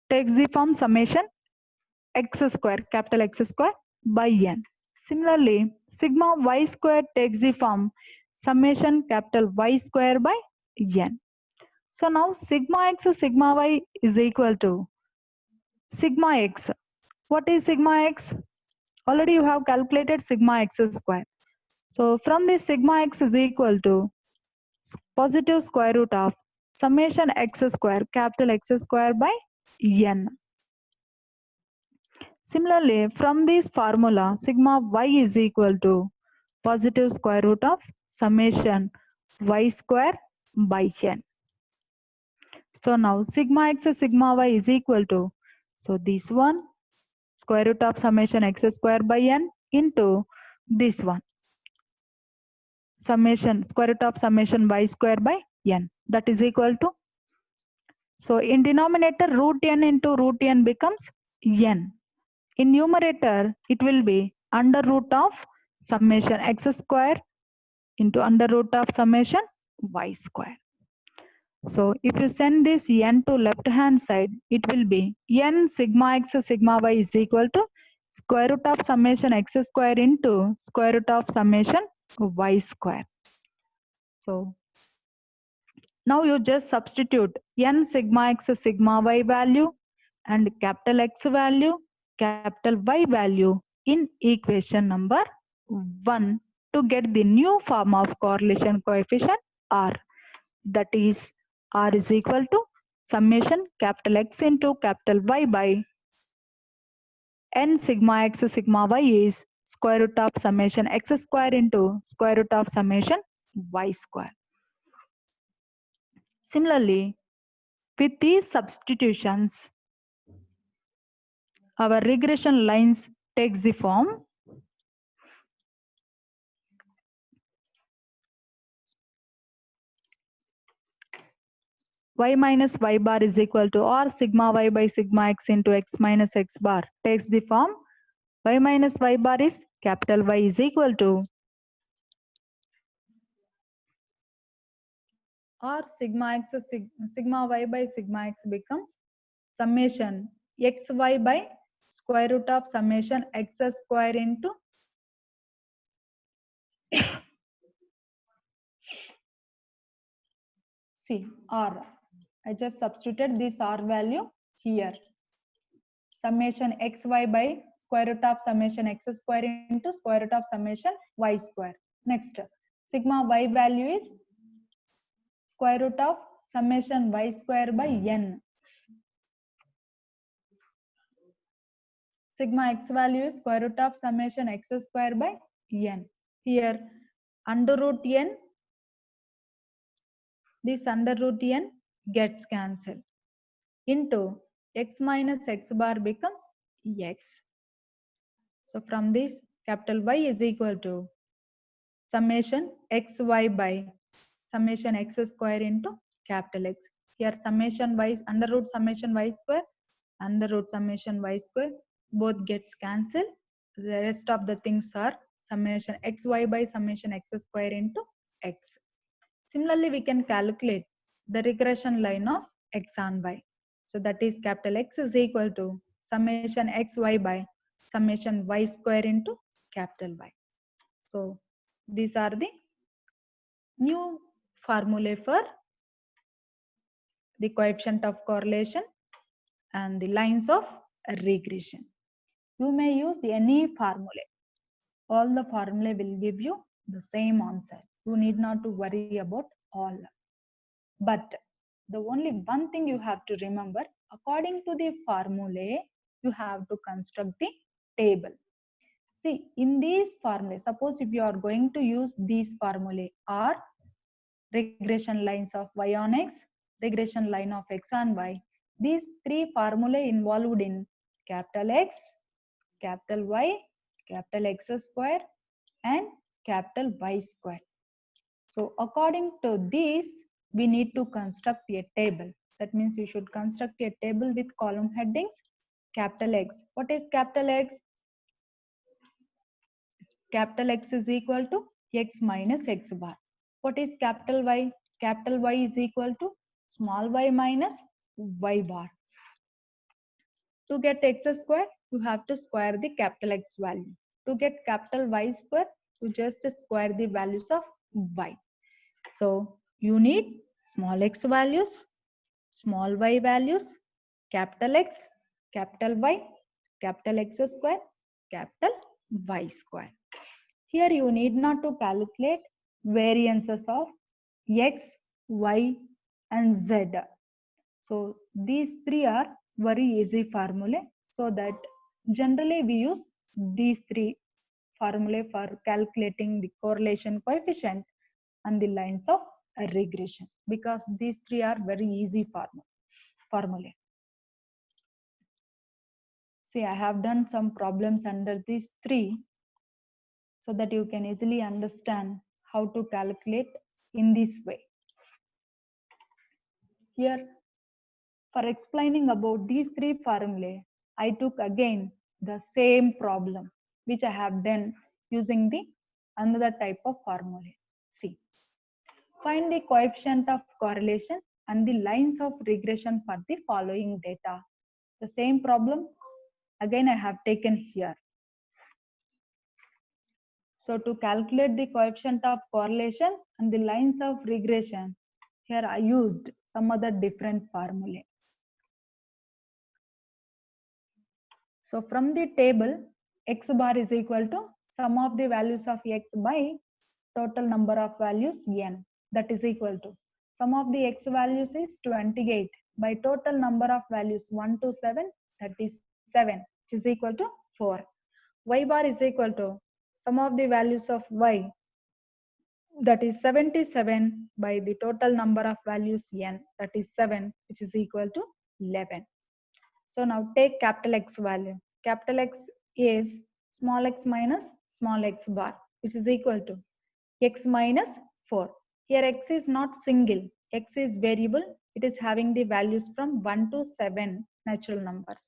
takes the form summation x square, capital X square by n. Similarly, sigma y square takes the form summation capital Y square by n. So now sigma x sigma y is equal to sigma x. What is sigma x? Already you have calculated sigma x square. So from this sigma x is equal to positive square root of summation x square, capital X square by n. Similarly, from this formula, sigma y is equal to positive square root of summation y square by n. So now sigma x sigma y is equal to, so this one square root of summation x square by n into this one summation square root of summation y square by n, that is equal to, so in denominator root n into root n becomes n. In numerator it will be under root of summation x square into under root of summation y square. So if you send this n to left hand side, it will be n sigma x sigma y is equal to square root of summation x square into square root of summation y square. So now you just substitute n sigma x sigma y value and capital X value, capital Y value in equation number 1 to get the new form of correlation coefficient R. That is R is equal to summation capital X into capital Y by n sigma x sigma y is square root of summation x square into square root of summation y square. Similarly, with these substitutions, our regression lines takes the form y minus y bar is equal to or sigma y by sigma x into x minus x bar takes the form y minus y bar is capital Y is equal to or sigma x sigma y by sigma x becomes summation xy by square root of summation x square into see R. I just substituted this R value here. Summation xy by square root of summation x square into square root of summation y square. Next, sigma y value is square root of summation y square by n. Sigma x value is square root of summation x square by n. Here under root n, this under root n gets cancelled. into x minus x bar becomes x. So from this, capital Y is equal to summation xy by summation x square into capital X. Here summation y, under root summation y square, under root summation y square, both gets cancelled. The rest of the things are summation xy by summation x square into x. Similarly, we can calculate the regression line of x on y. So that is capital X is equal to summation xy by summation y square into capital Y. So these are the new formulae for the coefficient of correlation and the lines of regression. You may use any formula. All the formulae will give you the same answer. You need not to worry about all. But the only one thing you have to remember, according to the formulae, you have to construct the table. See, in these formulae, suppose if you are going to use these formulae or regression lines of y on x, regression line of x on y, these three formulae involved in capital X, capital Y, capital X square and capital Y square. So according to this, we need to construct a table. That means we should construct a table with column headings. Capital X. What is capital X? Capital X is equal to x minus x bar. What is capital Y? Capital Y is equal to small y minus y bar. To get x square, you have to square the capital X value. To get capital Y square, you just square the values of y. So you need small x values, small y values, capital X, capital Y, capital X square, capital Y square. Here you need not to calculate variances of x, y and z. So these three are very easy formulae, so that generally we use these three formulae for calculating the correlation coefficient and the lines of regression, because these three are very easy formulae. See, I have done some problems under these three so that you can easily understand how to calculate in this way. Here, for explaining about these three formulae, I took again the same problem which I have done using the another type of formula. See, find the coefficient of correlation and the lines of regression for the following data. The same problem again I have taken here. So to calculate the coefficient of correlation and the lines of regression, here I used some other different formulae. So from the table, x bar is equal to sum of the values of x by total number of values n. That is equal to sum of the x values is 28 by total number of values 1 to 7, that is 7, which is equal to 4. Y bar is equal to sum of the values of y, that is 77 by the total number of values n, that is 7, which is equal to 11. So now take capital X value. Capital X is small x minus small x bar, which is equal to x minus 4. Here x is not single, x is variable. It is having the values from 1 to 7 natural numbers.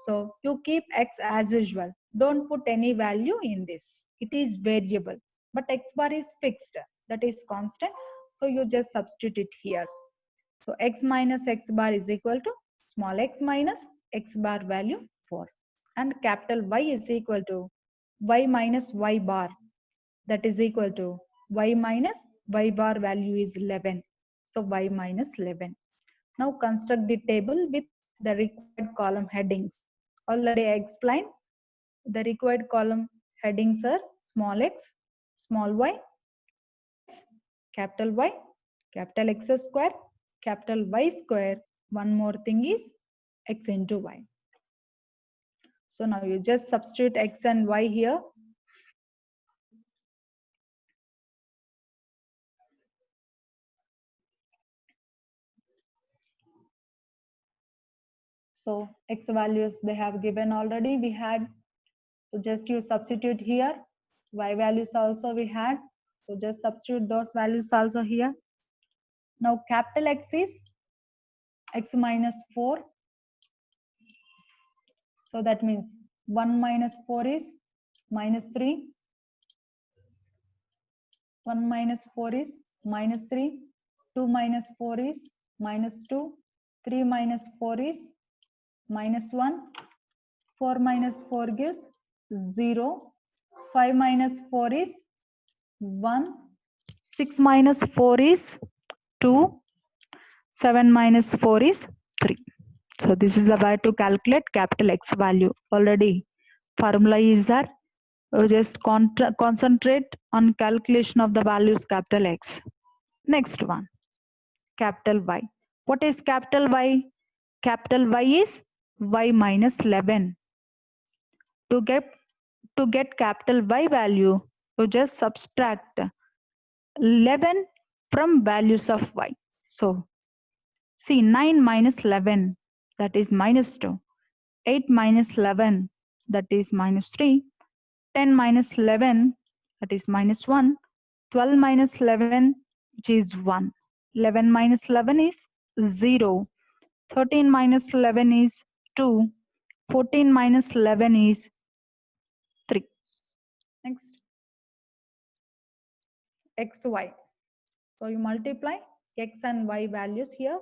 So you keep x as usual. Don't put any value in this. It is variable, but x bar is fixed. That is constant. So you just substitute it here. So x minus x bar is equal to small x minus x bar value 4. And capital Y is equal to y minus y bar, that is equal to y minus y bar value is 11. So y minus 11. Now construct the table with the required column headings. Already I explained the required column headings are small x, small y, capital Y, capital X square, capital Y square. One more thing is x into y. So now you just substitute x and y here. So x values they have given already, we had. So just you substitute here. Y values also we had. So just substitute those values also here. Now capital X is x minus 4. So that means 1 minus 4 is minus 3. 1 minus 4 is minus 3. 2 minus 4 is minus 2. 3 minus 4 is minus 1. 4 minus 4 gives 0. 5 minus 4 is 1. 6 minus 4 is 2. 7 minus 4 is 3. So this is the way to calculate capital X value. Already formula is there. Just concentrate on calculation of the values capital X. Next one, capital Y. What is capital Y? Capital Y is Y minus 11. To get capital Y value, you just subtract 11 from values of Y. So see, 9 minus 11, that is minus 2. 8 minus 11, that is minus 3. 10 minus 11, that is minus 1. 12 minus 11, which is 1. 11 minus 11 is 0. 13 minus 11 is 2. 14 minus 11 is 3. Next, xy. So you multiply x and y values here.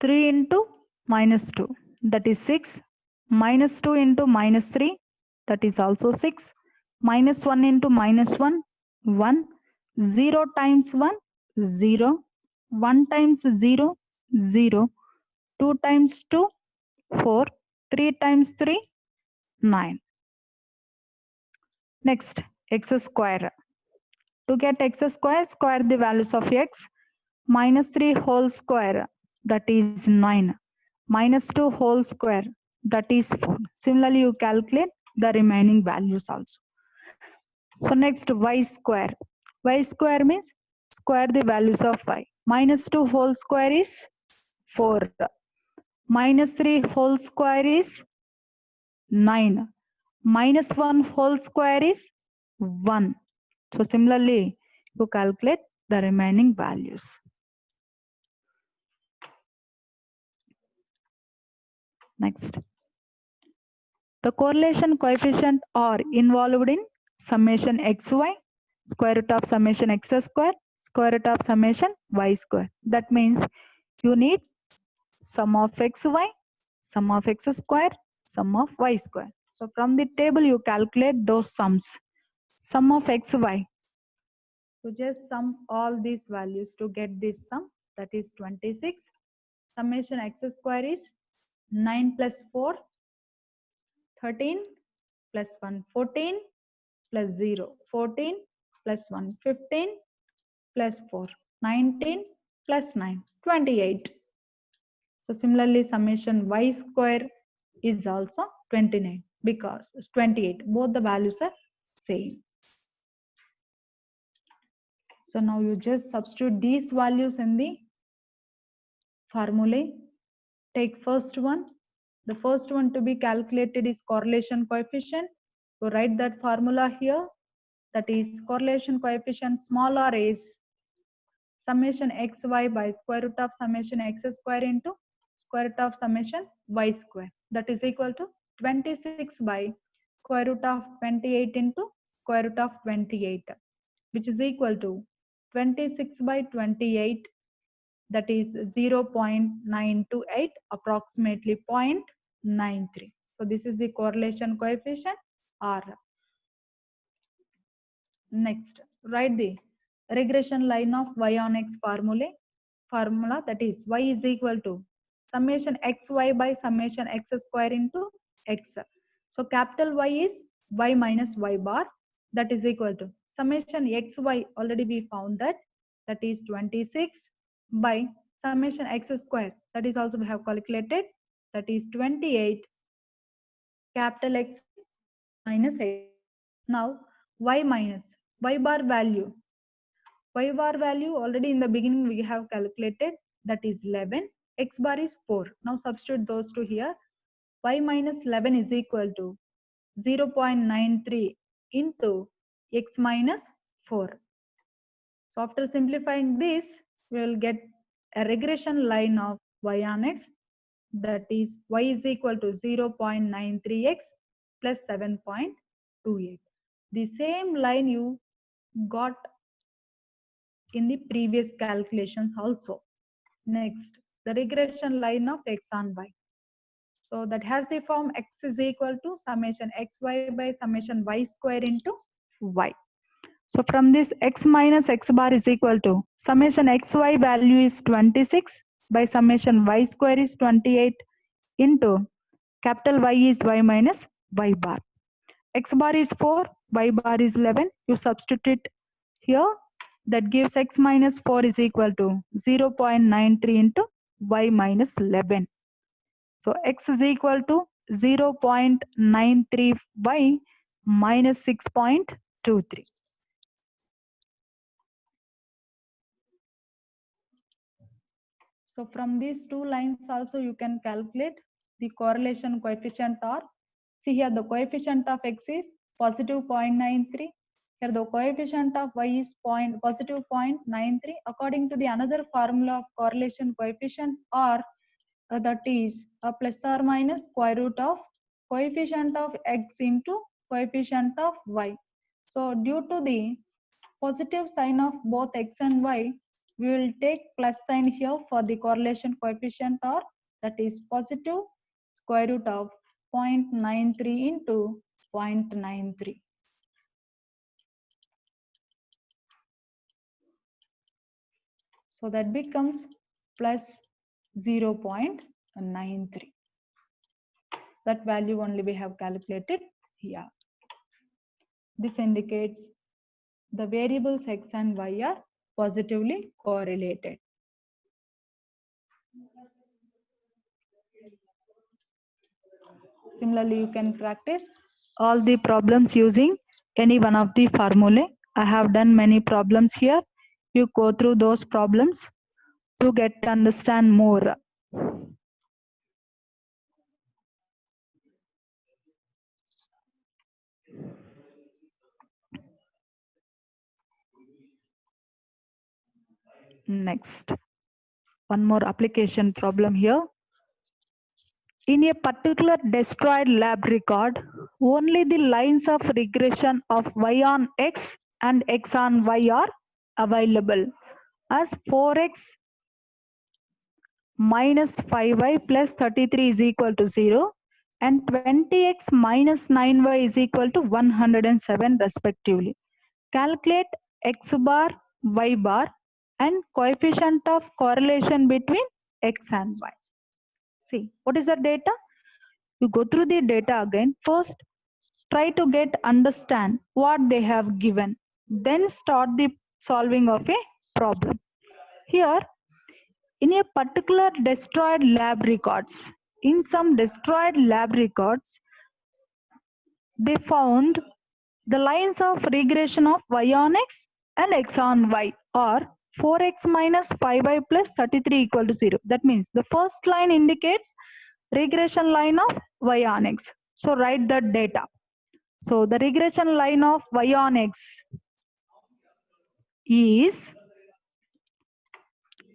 Three into minus 2, that is 6. Minus 2 into minus 3, that is also 6. Minus 1 into minus 1, 1. 0 times 1, 0. 1 times 0, 0. 2 times 2, 4. 3 times 3, 9. Next, x square. To get x square, square the values of x. Minus 3 whole square, that is 9. Minus 2 whole square, that is 4. Similarly, you calculate the remaining values also. So next, y square. Y square means square the values of y. Minus 2 whole square is 4. Minus 3 whole square is 9. Minus 1 whole square is 1. So similarly, you calculate the remaining values. Next. The correlation coefficient are involved in summation xy, square root of summation x square root of summation y square. That means you need sum of xy, sum of x square, sum of y square. So from the table you calculate those sums. Sum of xy. So just sum all these values to get this sum, that is 26. Summation x square is 9 plus 4, 13 plus 1, 14 plus 0, 14 plus 1, 15 plus 4, 19 plus 9, 28. So similarly, summation y square is also 29 because 28. Both the values are same. So now you just substitute these values in the formulae. Take first one. The first one to be calculated is correlation coefficient. So write that formula here. That is correlation coefficient small r is summation xy by square root of summation x square into square root of summation y square. That is equal to 26 by square root of 28 into square root of 28, which is equal to 26 by 28, that is 0.928, approximately 0.93. So this is the correlation coefficient R. Next, write the regression line of y on x formula, that is y is equal to summation xy by summation x square into x. So capital Y is y minus y bar, that is equal to summation xy, already we found that is 26 by summation x square, that is also we have calculated, that is 28 capital X minus X. Now Y minus Y bar value. Y bar value already in the beginning we have calculated, that is 11. X bar is 4. Now substitute those two here. Y minus 11 is equal to 0.93 into X minus 4. So after simplifying this, we will get a regression line of y on x, that is y is equal to 0.93x plus 7.28. The same line you got in the previous calculations also. Next, the regression line of x on y. So that has the form x is equal to summation xy by summation y square into y. So from this x minus x bar is equal to summation xy value is 26 by summation y square is 28 into capital Y is y minus y bar. X bar is 4, y bar is 11. You substitute here, that gives x minus 4 is equal to 0.93 into y minus 11. So x is equal to 0.93 y minus 6.23. So from these two lines also you can calculate the correlation coefficient, or see here the coefficient of x is positive 0.93. Here the coefficient of y is positive 0.93. According to the another formula of correlation coefficient, or that is a plus or minus square root of coefficient of x into coefficient of y. So due to the positive sign of both x and y, we will take plus sign here for the correlation coefficient, or that is positive square root of 0.93 into 0.93. So that becomes plus 0.93. That value only we have calculated here. This indicates the variables x and y are positively correlated. Similarly, you can practice all the problems using any one of the formulae. I have done many problems here. You go through those problems to get to understand more. Next, one more application problem here. In a particular destroyed lab record, only the lines of regression of y on x and x on y are available as 4x minus 5y plus 33 is equal to 0 and 20x minus 9y is equal to 107 respectively. Calculate x bar, y bar and coefficient of correlation between x and y. See, what is the data? You go through the data again. First, try to understand what they have given. Then start the solving of a problem. Here, in a particular destroyed lab records, in some destroyed lab records, they found the lines of regression of y on x and x on y are 4x minus 5y plus 33 equal to 0. That means the first line indicates regression line of y on x. So write the data. So the regression line of y on x is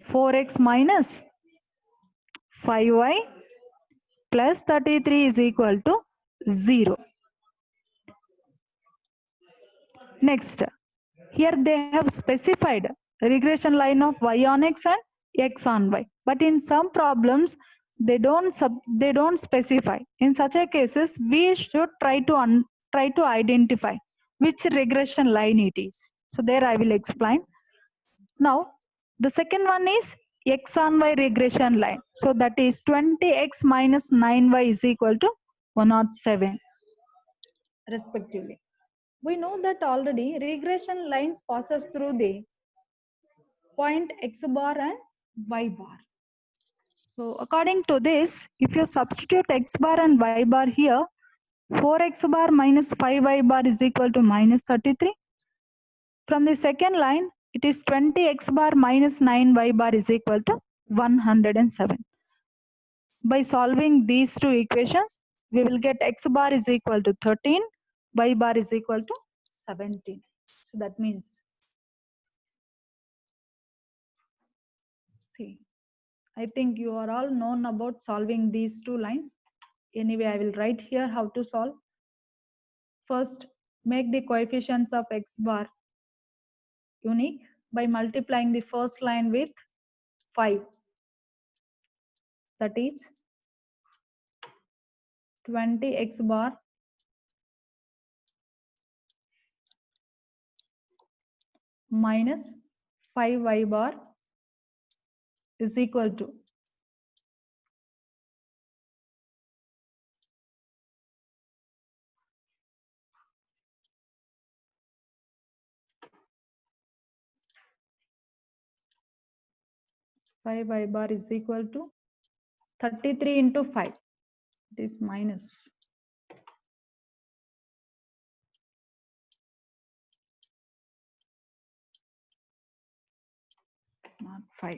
4x minus 5y plus 33 is equal to 0. Next, here they have specified regression line of y on x and x on y. But in some problems, they don't specify. In such a cases, we should try to identify which regression line it is. So there I will explain. Now, the second one is x on y regression line. So that is 20x minus 9y is equal to 107 respectively. We know that already regression lines passes through the point x bar and y bar. So according to this, if you substitute x bar and y bar here, 4x bar minus 5y bar is equal to minus 33. From the second line, it is 20x bar minus 9y bar is equal to 107. By solving these two equations, we will get x bar is equal to 13, y bar is equal to 17. So that means, see, I think you are all known about solving these two lines. Anyway, I will write here how to solve. First, make the coefficients of x bar unique by multiplying the first line with 5. That is 20x bar minus 5y bar is equal to 5y bar is equal to 33 into 5. It is minus not 5.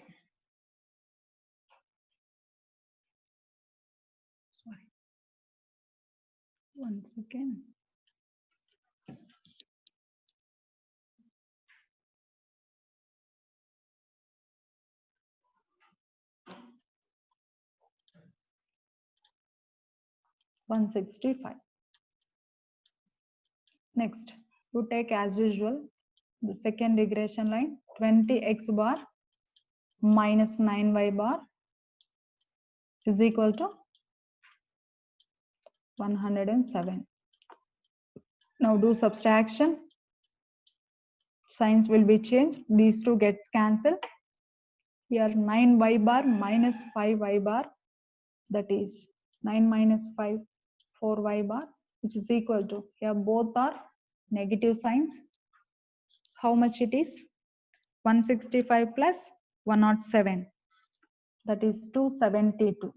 Sorry. Once again. $165. Next, you take as usual the second regression line 20x bar minus 9y bar is equal to 107. Now do subtraction. Signs will be changed. These two gets cancelled. Here 9y bar minus 5y bar, that is 9 minus 5, 4y bar, which is equal to, here both are negative signs. How much it is? 165 plus 107, that is 272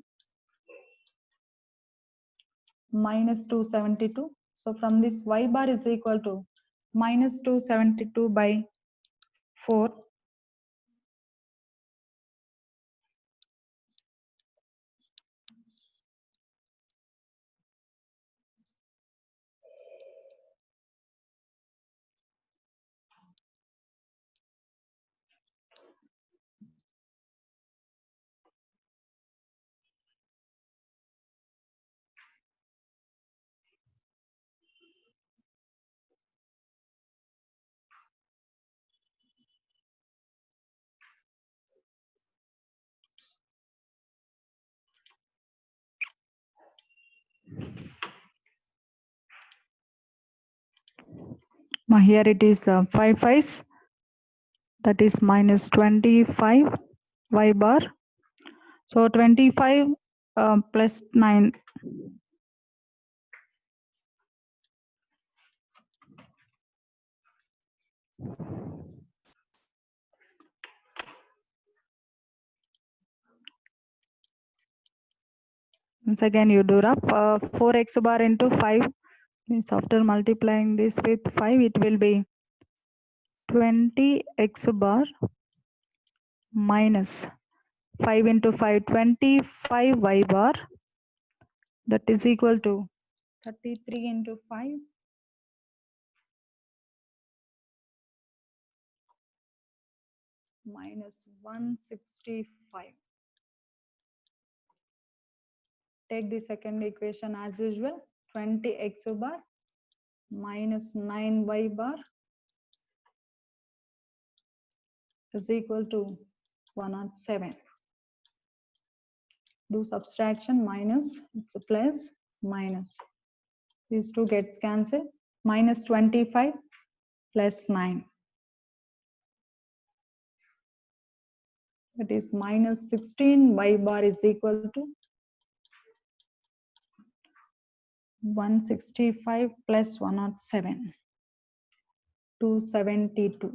minus 272. So from this y bar is equal to minus 272 by 4. Now here it is 5 5s, that is minus 25 y bar. So 25 plus 9. Once again you do up 4x bar into 5 means after multiplying this with 5 it will be 20x bar minus 5 into 5, 25 y bar, that is equal to 33 into 5 minus 165. Take the second equation as usual, 20x bar minus 9y bar is equal to 107. Do subtraction, minus, it's a plus, minus. These two gets cancelled. Minus 25 plus 9. That is minus 16 y bar is equal to 165 plus 107. 272.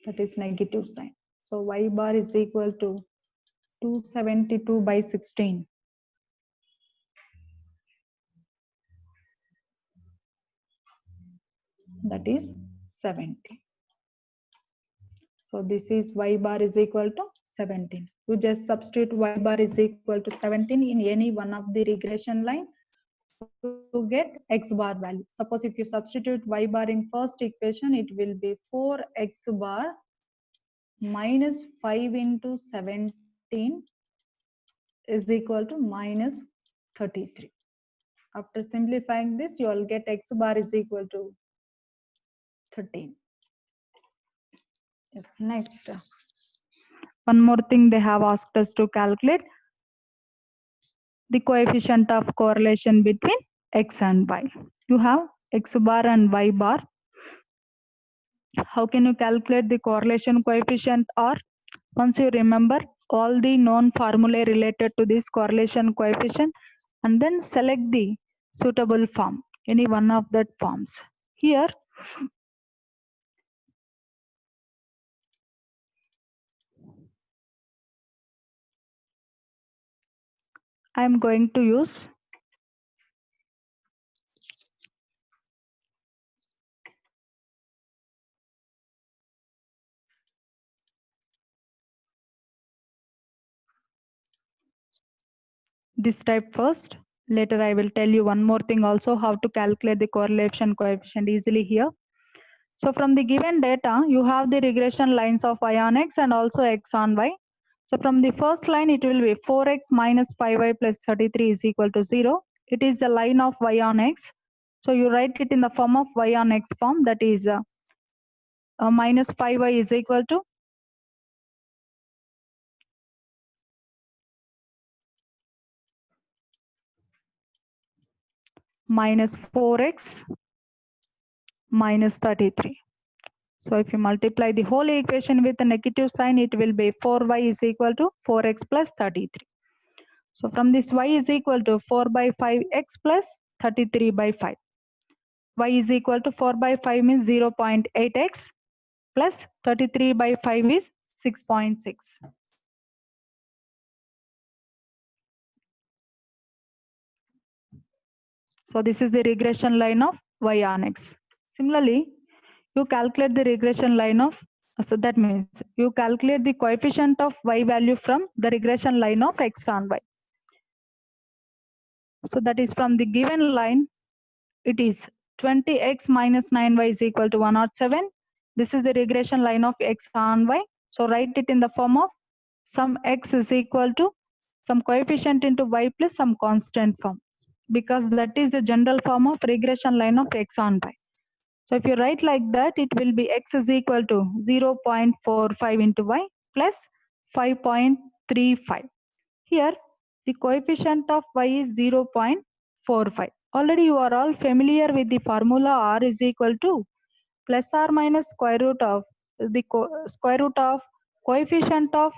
That is negative sign. So y bar is equal to 272 by 16. that is 70. So this is y bar is equal to 17. You just substitute y bar is equal to 17 in any one of the regression line to get x bar value. Suppose if you substitute y bar in first equation, it will be 4x bar minus 5 into 17 is equal to minus 33. After simplifying this, you will get x bar is equal to 13. Yes, next. One more thing they have asked us to calculate the coefficient of correlation between x and y. You have x bar and y bar. How can you calculate the correlation coefficient? Or once you remember all the known formulae related to this correlation coefficient, and then select the suitable form, any one of that forms. Here I am going to use this type first. Later I will tell you one more thing also, how to calculate the correlation coefficient easily here. So from the given data, you have the regression lines of y on x and also x on y. So from the first line, it will be 4x minus 5y plus 33 is equal to 0. It is the line of y on x. So you write it in the form of y on x form, that is minus 5y is equal to minus 4x minus 33. So if you multiply the whole equation with a negative sign, it will be 4y is equal to 4x plus 33. So from this y is equal to 4 by 5x plus 33 by 5. Y is equal to 4 by 5 means 0.8x plus 33 by 5 is 6.6. So this is the regression line of y on x. Similarly, you calculate the regression line of, so that means you calculate the coefficient of y value from the regression line of x on y. So that is from the given line, it is 20x minus 9y is equal to 107. This is the regression line of x on y. So write it in the form of some x is equal to some coefficient into y plus some constant form, because that is the general form of regression line of x on y. So if you write like that, it will be x is equal to 0.45 into y plus 5.35. Here, the coefficient of y is 0.45. Already you are all familiar with the formula r is equal to plus or minus square root of the square root of coefficient of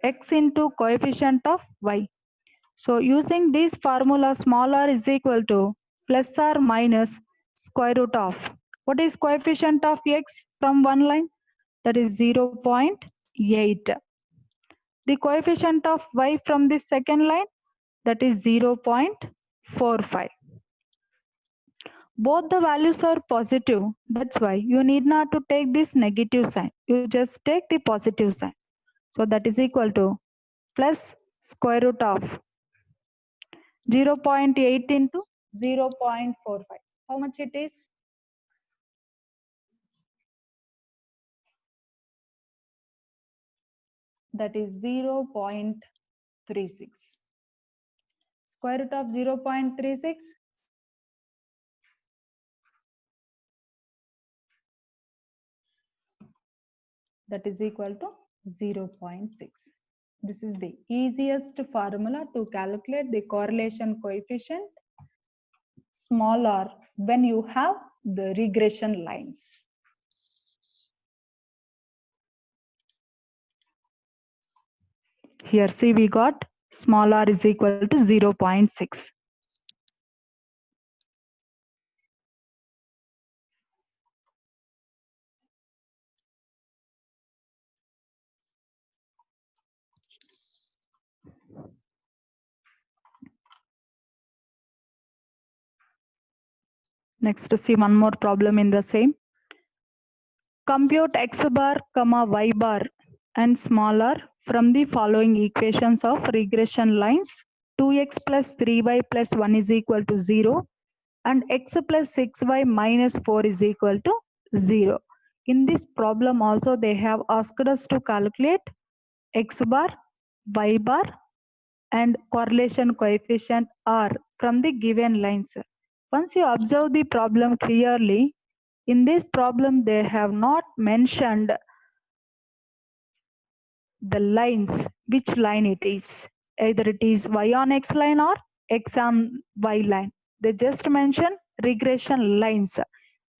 x into coefficient of y. So using this formula, small r is equal to plus or minus square root of, what is coefficient of x from one line? That is 0.8. The coefficient of y from the second line, that is 0.45. Both the values are positive. That's why you need not to take this negative sign. You just take the positive sign. So that is equal to plus square root of 0.8 into 0.45. How much it is? That is 0.36. Square root of 0.36. That is equal to 0.6. This is the easiest formula to calculate the correlation coefficient small r when you have the regression lines. Here see, we got small r is equal to 0.6. Next, see one more problem in the same. Compute x bar comma y bar and smaller from the following equations of regression lines. 2x plus 3y plus 1 is equal to 0 and x plus 6y minus 4 is equal to 0. In this problem also they have asked us to calculate x bar, y bar and correlation coefficient r from the given lines. Once you observe the problem clearly, in this problem they have not mentioned the lines, which line it is. Either it is y on x line or x on y line. They just mention regression lines.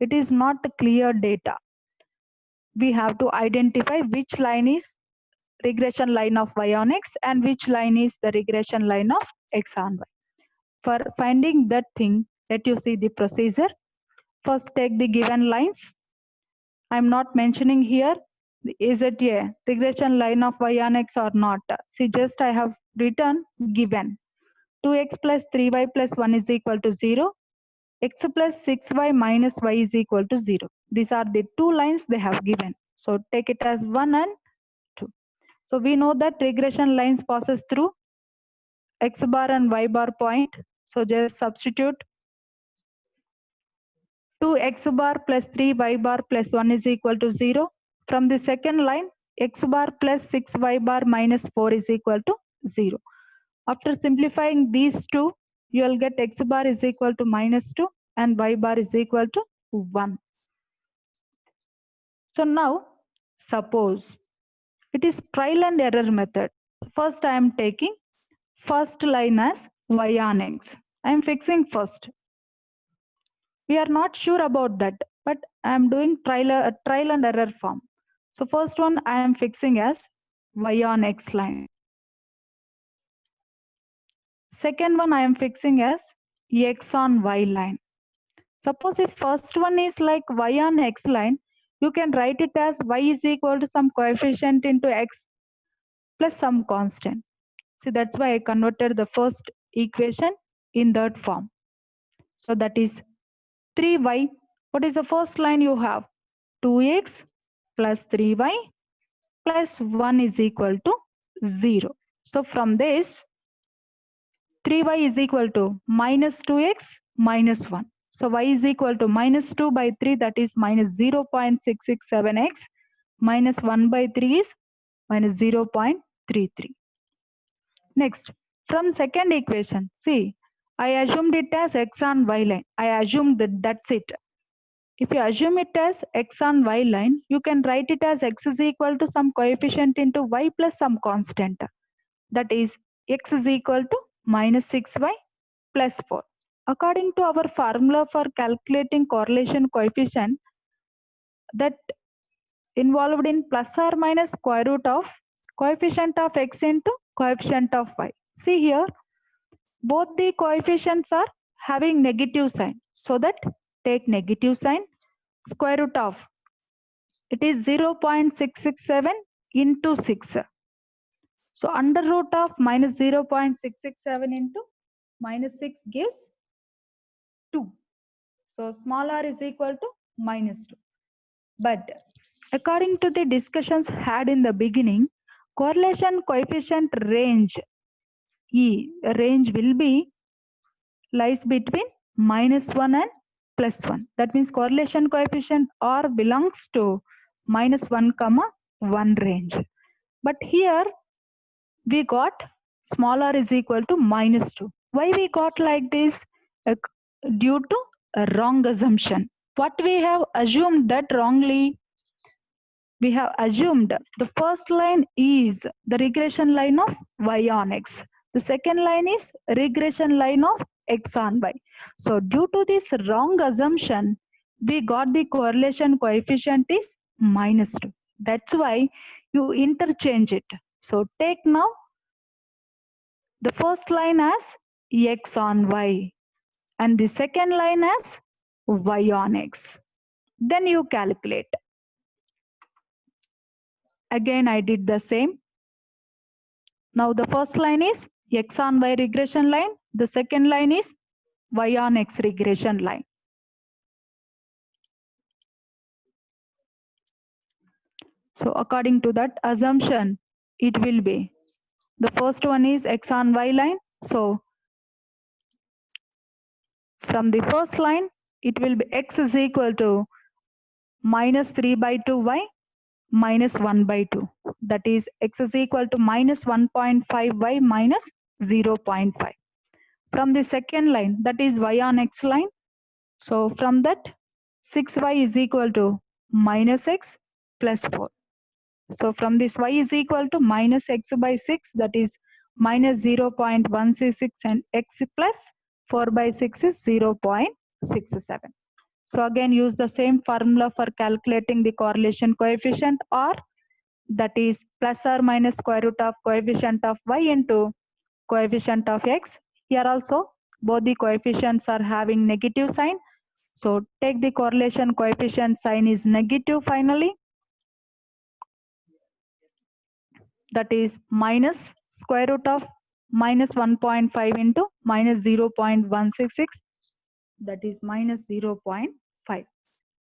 It is not clear data. We have to identify which line is regression line of y on x and which line is the regression line of x on y. For finding that thing, let you see the procedure. First take the given lines. I am not mentioning here is it a regression line of y on x or not. See, just I have written given 2x plus 3y plus 1 is equal to 0, x plus 6y minus y is equal to 0. These are the two lines they have given. So take it as 1 and 2. So we know that regression lines passes through x bar and y bar point. So just substitute 2x bar plus 3y bar plus 1 is equal to 0. From the second line, x bar plus 6y bar minus 4 is equal to 0. After simplifying these two, you will get x bar is equal to minus 2 and y bar is equal to 1. So now, suppose it is trial and error method. First, I am taking first line as y on x. I am fixing first. We are not sure about that, but I am doing trial and error form. So first one I am fixing as y on x line. Second one I am fixing as x on y line. Suppose if first one is like y on x line, you can write it as y is equal to some coefficient into x plus some constant. See, that's why I converted the first equation in that form. So that is 3y. What is the first line you have? 2x plus 3y plus 1 is equal to 0. So from this, 3y is equal to minus 2x minus 1. So y is equal to minus 2 by 3, that is minus 0.667x, minus 1 by 3 is minus 0.33. Next, from second equation, see, I assumed it as x on y line. I assumed that that's it. If you assume it as x on y line, you can write it as x is equal to some coefficient into y plus some constant. That is x is equal to minus 6y plus 4. According to our formula for calculating correlation coefficient, that involved in plus or minus square root of coefficient of x into coefficient of y. See here, both the coefficients are having negative sign. So that take negative sign, square root of, it is 0.667 into 6. So under root of minus 0.667 into minus 6 gives 2. So small r is equal to minus 2. But according to the discussions had in the beginning, correlation coefficient range E range will be lies between minus 1 and plus 1. That means correlation coefficient R belongs to minus 1 comma 1 range. But here we got small r is equal to minus 2. Why we got like this? Due to a wrong assumption. What we have assumed that wrongly? We have assumed the first line is the regression line of y on x. The second line is regression line of x on y. So due to this wrong assumption, we got the correlation coefficient is minus 2. That's why you interchange it. So take now the first line as x on y and the second line as y on x. Then you calculate. Again, I did the same. Now the first line is x on y regression line. The second line is y on x regression line. So according to that assumption, it will be, the first one is x on y line. So from the first line, it will be x is equal to minus 3 by 2y minus 1 by 2. That is x is equal to minus 1.5y minus 0.5. From the second line, that is y on x line. So from that, 6y is equal to minus x plus 4. So from this y is equal to minus x by 6, that is minus 0.166, and x plus 4 by 6 is 0.67. So again use the same formula for calculating the correlation coefficient, or that is plus or minus square root of coefficient of y into coefficient of x. Here also both the coefficients are having negative sign. So take the correlation coefficient sign is negative finally. That is minus square root of minus 1.5 into minus 0.166. That is minus 0.5.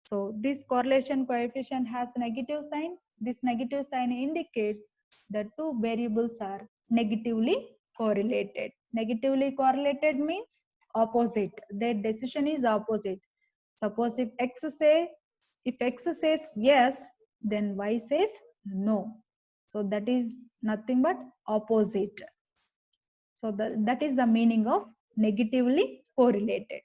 So this correlation coefficient has negative sign. This negative sign indicates the two variables are negatively correlated. Negatively correlated means opposite. Their decision is opposite. Suppose if x says yes, then y says no. So that is nothing but opposite. So that is the meaning of negatively correlated.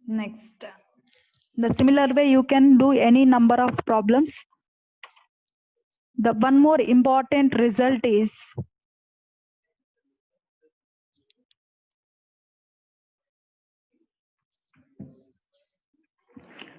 Next, the similar way you can do any number of problems. The one more important result is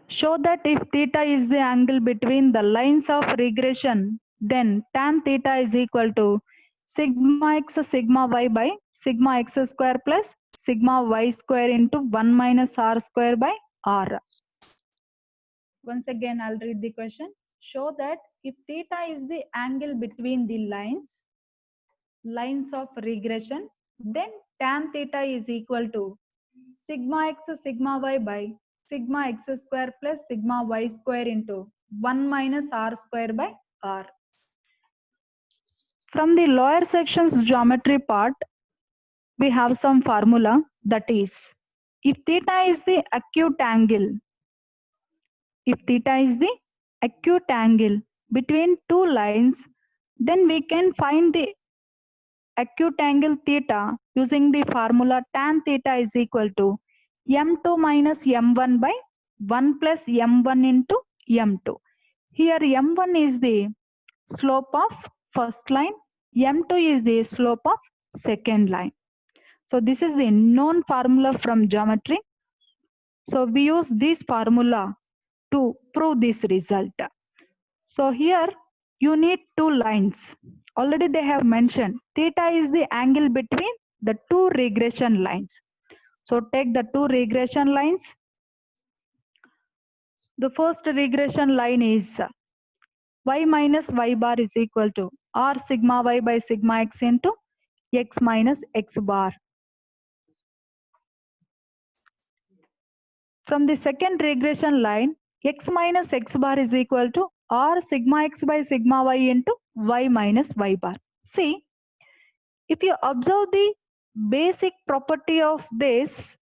show that if theta is the angle between the lines of regression, then tan theta is equal to sigma x sigma y by sigma x square plus sigma y square into 1 minus r square by r. Once again, I'll read the question. Show that if theta is the angle between the lines of regression, then tan theta is equal to sigma x sigma y by sigma x square plus sigma y square into 1 minus r square by r. From the lower sections geometry part, we have some formula, that is, if theta is the acute angle, between two lines, then we can find the acute angle theta using the formula tan theta is equal to m2 minus m1 by 1 plus m1 into m2. Here m1 is the slope of first line, m2 is the slope of second line. So this is the known formula from geometry. So we use this formula to prove this result. So here you need two lines. Already they have mentioned theta is the angle between the two regression lines. So take the two regression lines. The first regression line is y minus y bar is equal to r sigma y by sigma x into x minus x bar. From the second regression line, x minus x bar is equal to r sigma x by sigma y into y minus y bar. See, if you observe the basic property of this,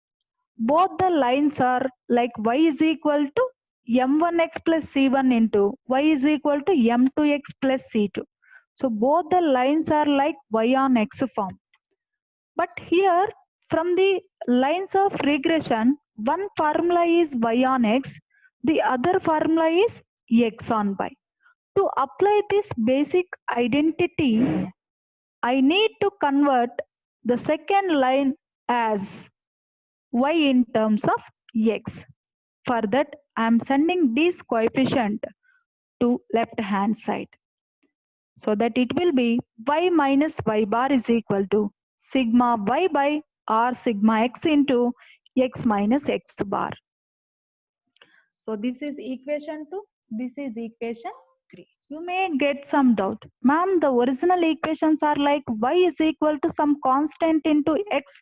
both the lines are like y is equal to m1x plus c1 into y is equal to m2x plus c2. So both the lines are like y on x form. But here from the lines of regression, one formula is y on x, the other formula is x on y. To apply this basic identity, I need to convert the second line as y in terms of x. For that, I am sending this coefficient to left hand side. So that it will be y minus y bar is equal to sigma y by r sigma x into x minus x bar. So this is equation 2, this is equation 3. You may get some doubt. Ma'am, the original equations are like y is equal to some constant into x.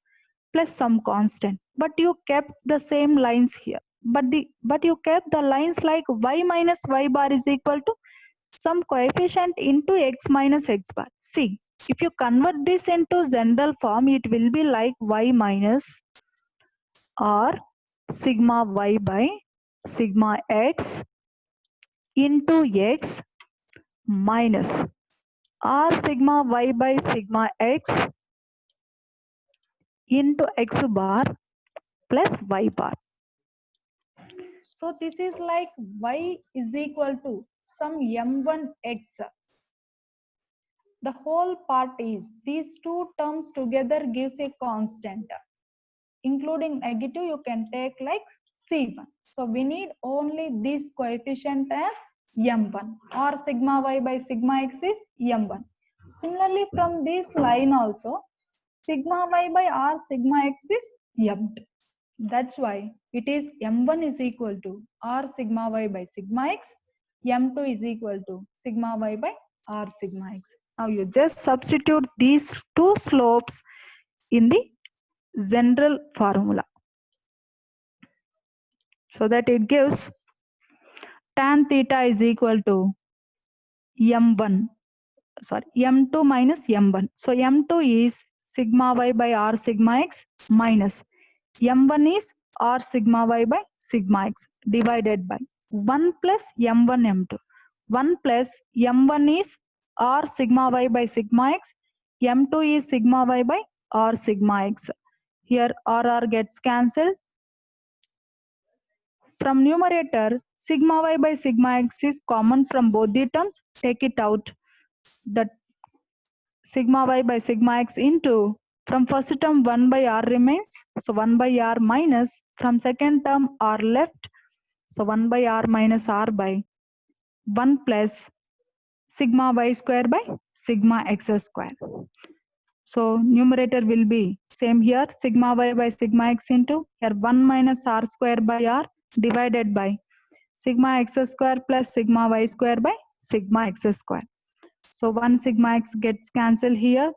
plus some constant, but you kept the same lines here, but you kept the lines like y minus y bar is equal to some coefficient into x minus x bar. See, if you convert this into general form, it will be like y minus r sigma y by sigma x into x minus r sigma y by sigma x into x bar plus y bar. So this is like y is equal to some m1x. The whole part is these two terms together gives a constant. Including negative, you can take like C1. So we need only this coefficient as m1, or sigma y by sigma x is m1. Similarly, from this line also, sigma y by r sigma x is m2. That's why it is m1 is equal to r sigma y by sigma x, m2 is equal to sigma y by r sigma x. Now you just substitute these two slopes in the general formula, so that it gives tan theta is equal to m1, sorry, m2 minus m1. So m2 is sigma y by r sigma x minus m1 is r sigma y by sigma x divided by 1 plus m1 m2. 1 plus m1 is r sigma y by sigma x, m2 is sigma y by r sigma x. Here r gets cancelled. From numerator, sigma y by sigma x is common from both the terms. Take it out. That sigma y by sigma x into, from first term 1 by r remains. So 1 by r minus, from second term r left. So 1 by r minus r by 1 plus sigma y square by sigma x square. So numerator will be same here, sigma y by sigma x into here 1 minus r square by r divided by sigma x square plus sigma y square by sigma x square. So 1 sigma x gets cancelled here.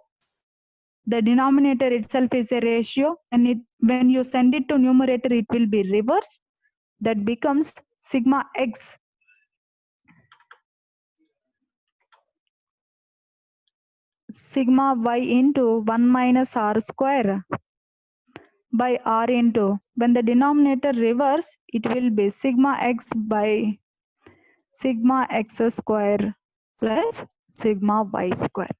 The denominator itself is a ratio, and when you send it to numerator, it will be reversed. That becomes sigma x sigma y into 1 minus r square by r into, when the denominator reverse, it will be sigma x by sigma x square plus sigma y square.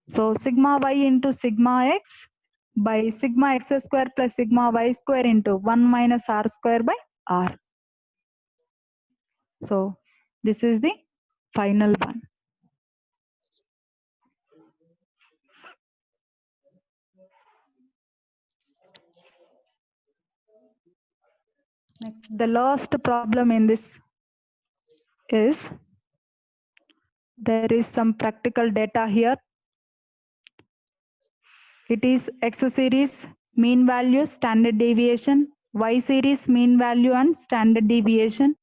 So sigma y into sigma x by sigma x square plus sigma y square into 1 minus r square by r. So this is the final one. Next, the last problem in this is, there is some practical data here. It is X series mean value, standard deviation, Y series mean value and standard deviation.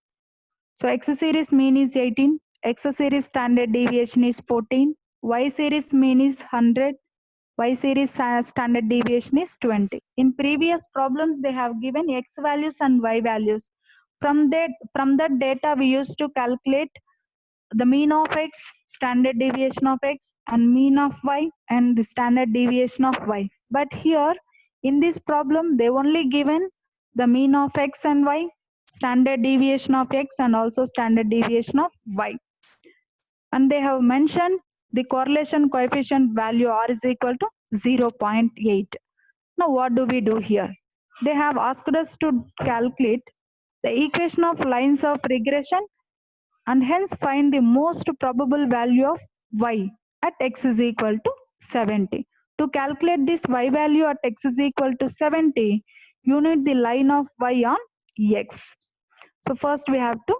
So X series mean is 18, X series standard deviation is 14, Y series mean is 100, Y series standard deviation is 20. In previous problems, they have given X values and Y values. From that data, we used to calculate the mean of x, standard deviation of x, and mean of y, and the standard deviation of y. But here in this problem, they only given the mean of x and y, standard deviation of x, and also standard deviation of y. And they have mentioned the correlation coefficient value r is equal to 0.8. Now what do we do here? They have asked us to calculate the equation of lines of regression and hence find the most probable value of y at x is equal to 70. To calculate this y value at x is equal to 70, you need the line of y on x. So first we have to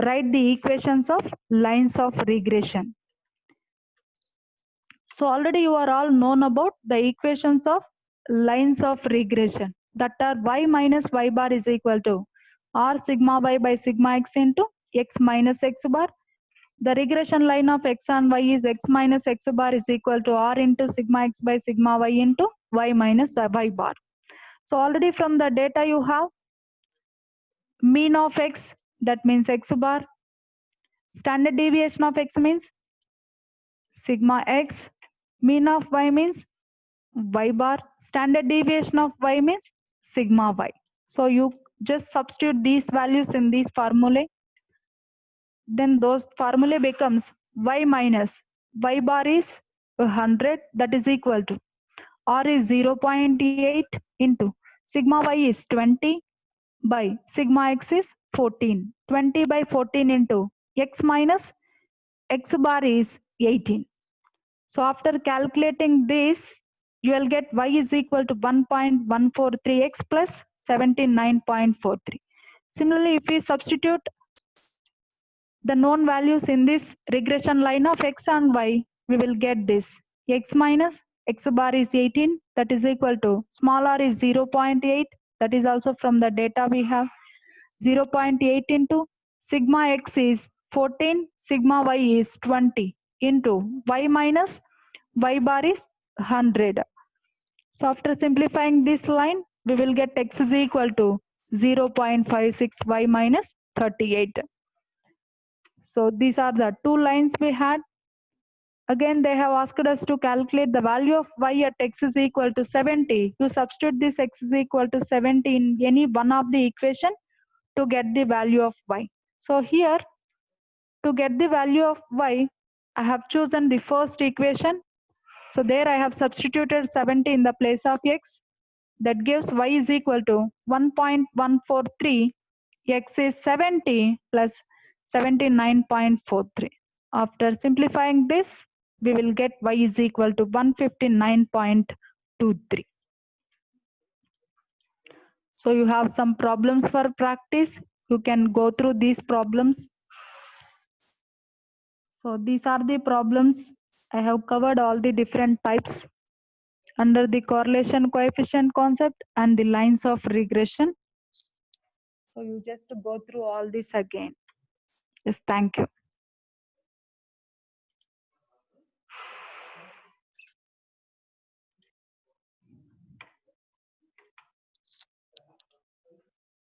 write the equations of lines of regression. So already you are all known about the equations of lines of regression, that are y minus y bar is equal to r sigma y by sigma x into x minus x bar. The regression line of x and y is x minus x bar is equal to r into sigma x by sigma y into y minus y bar. So already from the data you have mean of x, that means x bar. Standard deviation of x means sigma x. Mean of y means y bar. Standard deviation of y means sigma y. So you just substitute these values in these formulae. Then those formulae becomes y minus y bar is 100, that is equal to r is 0.8 into sigma y is 20 by sigma x is 14. 20 by 14 into x minus x bar is 18. So after calculating this, you will get y is equal to 1.143x plus 79.43. Similarly, if we substitute the known values in this regression line of x and y, we will get this. X minus x bar is 18, that is equal to small r is 0.8, that is also from the data we have. 0.8 into sigma x is 14, sigma y is 20 into y minus y bar is 100. So after simplifying this line, we will get x is equal to 0.56 y minus 38. So these are the two lines we had. Again, they have asked us to calculate the value of y at x is equal to 70. You substitute this x is equal to 70 in any one of the equation to get the value of y. So here, to get the value of y, I have chosen the first equation. So there I have substituted 70 in the place of x. That gives y is equal to 1.143. X is 70 plus 79.43. After simplifying this, we will get y is equal to 159.23. So you have some problems for practice. You can go through these problems. So these are the problems. I have covered all the different types under the correlation coefficient concept and the lines of regression. So you just go through all this again. Yes, thank you.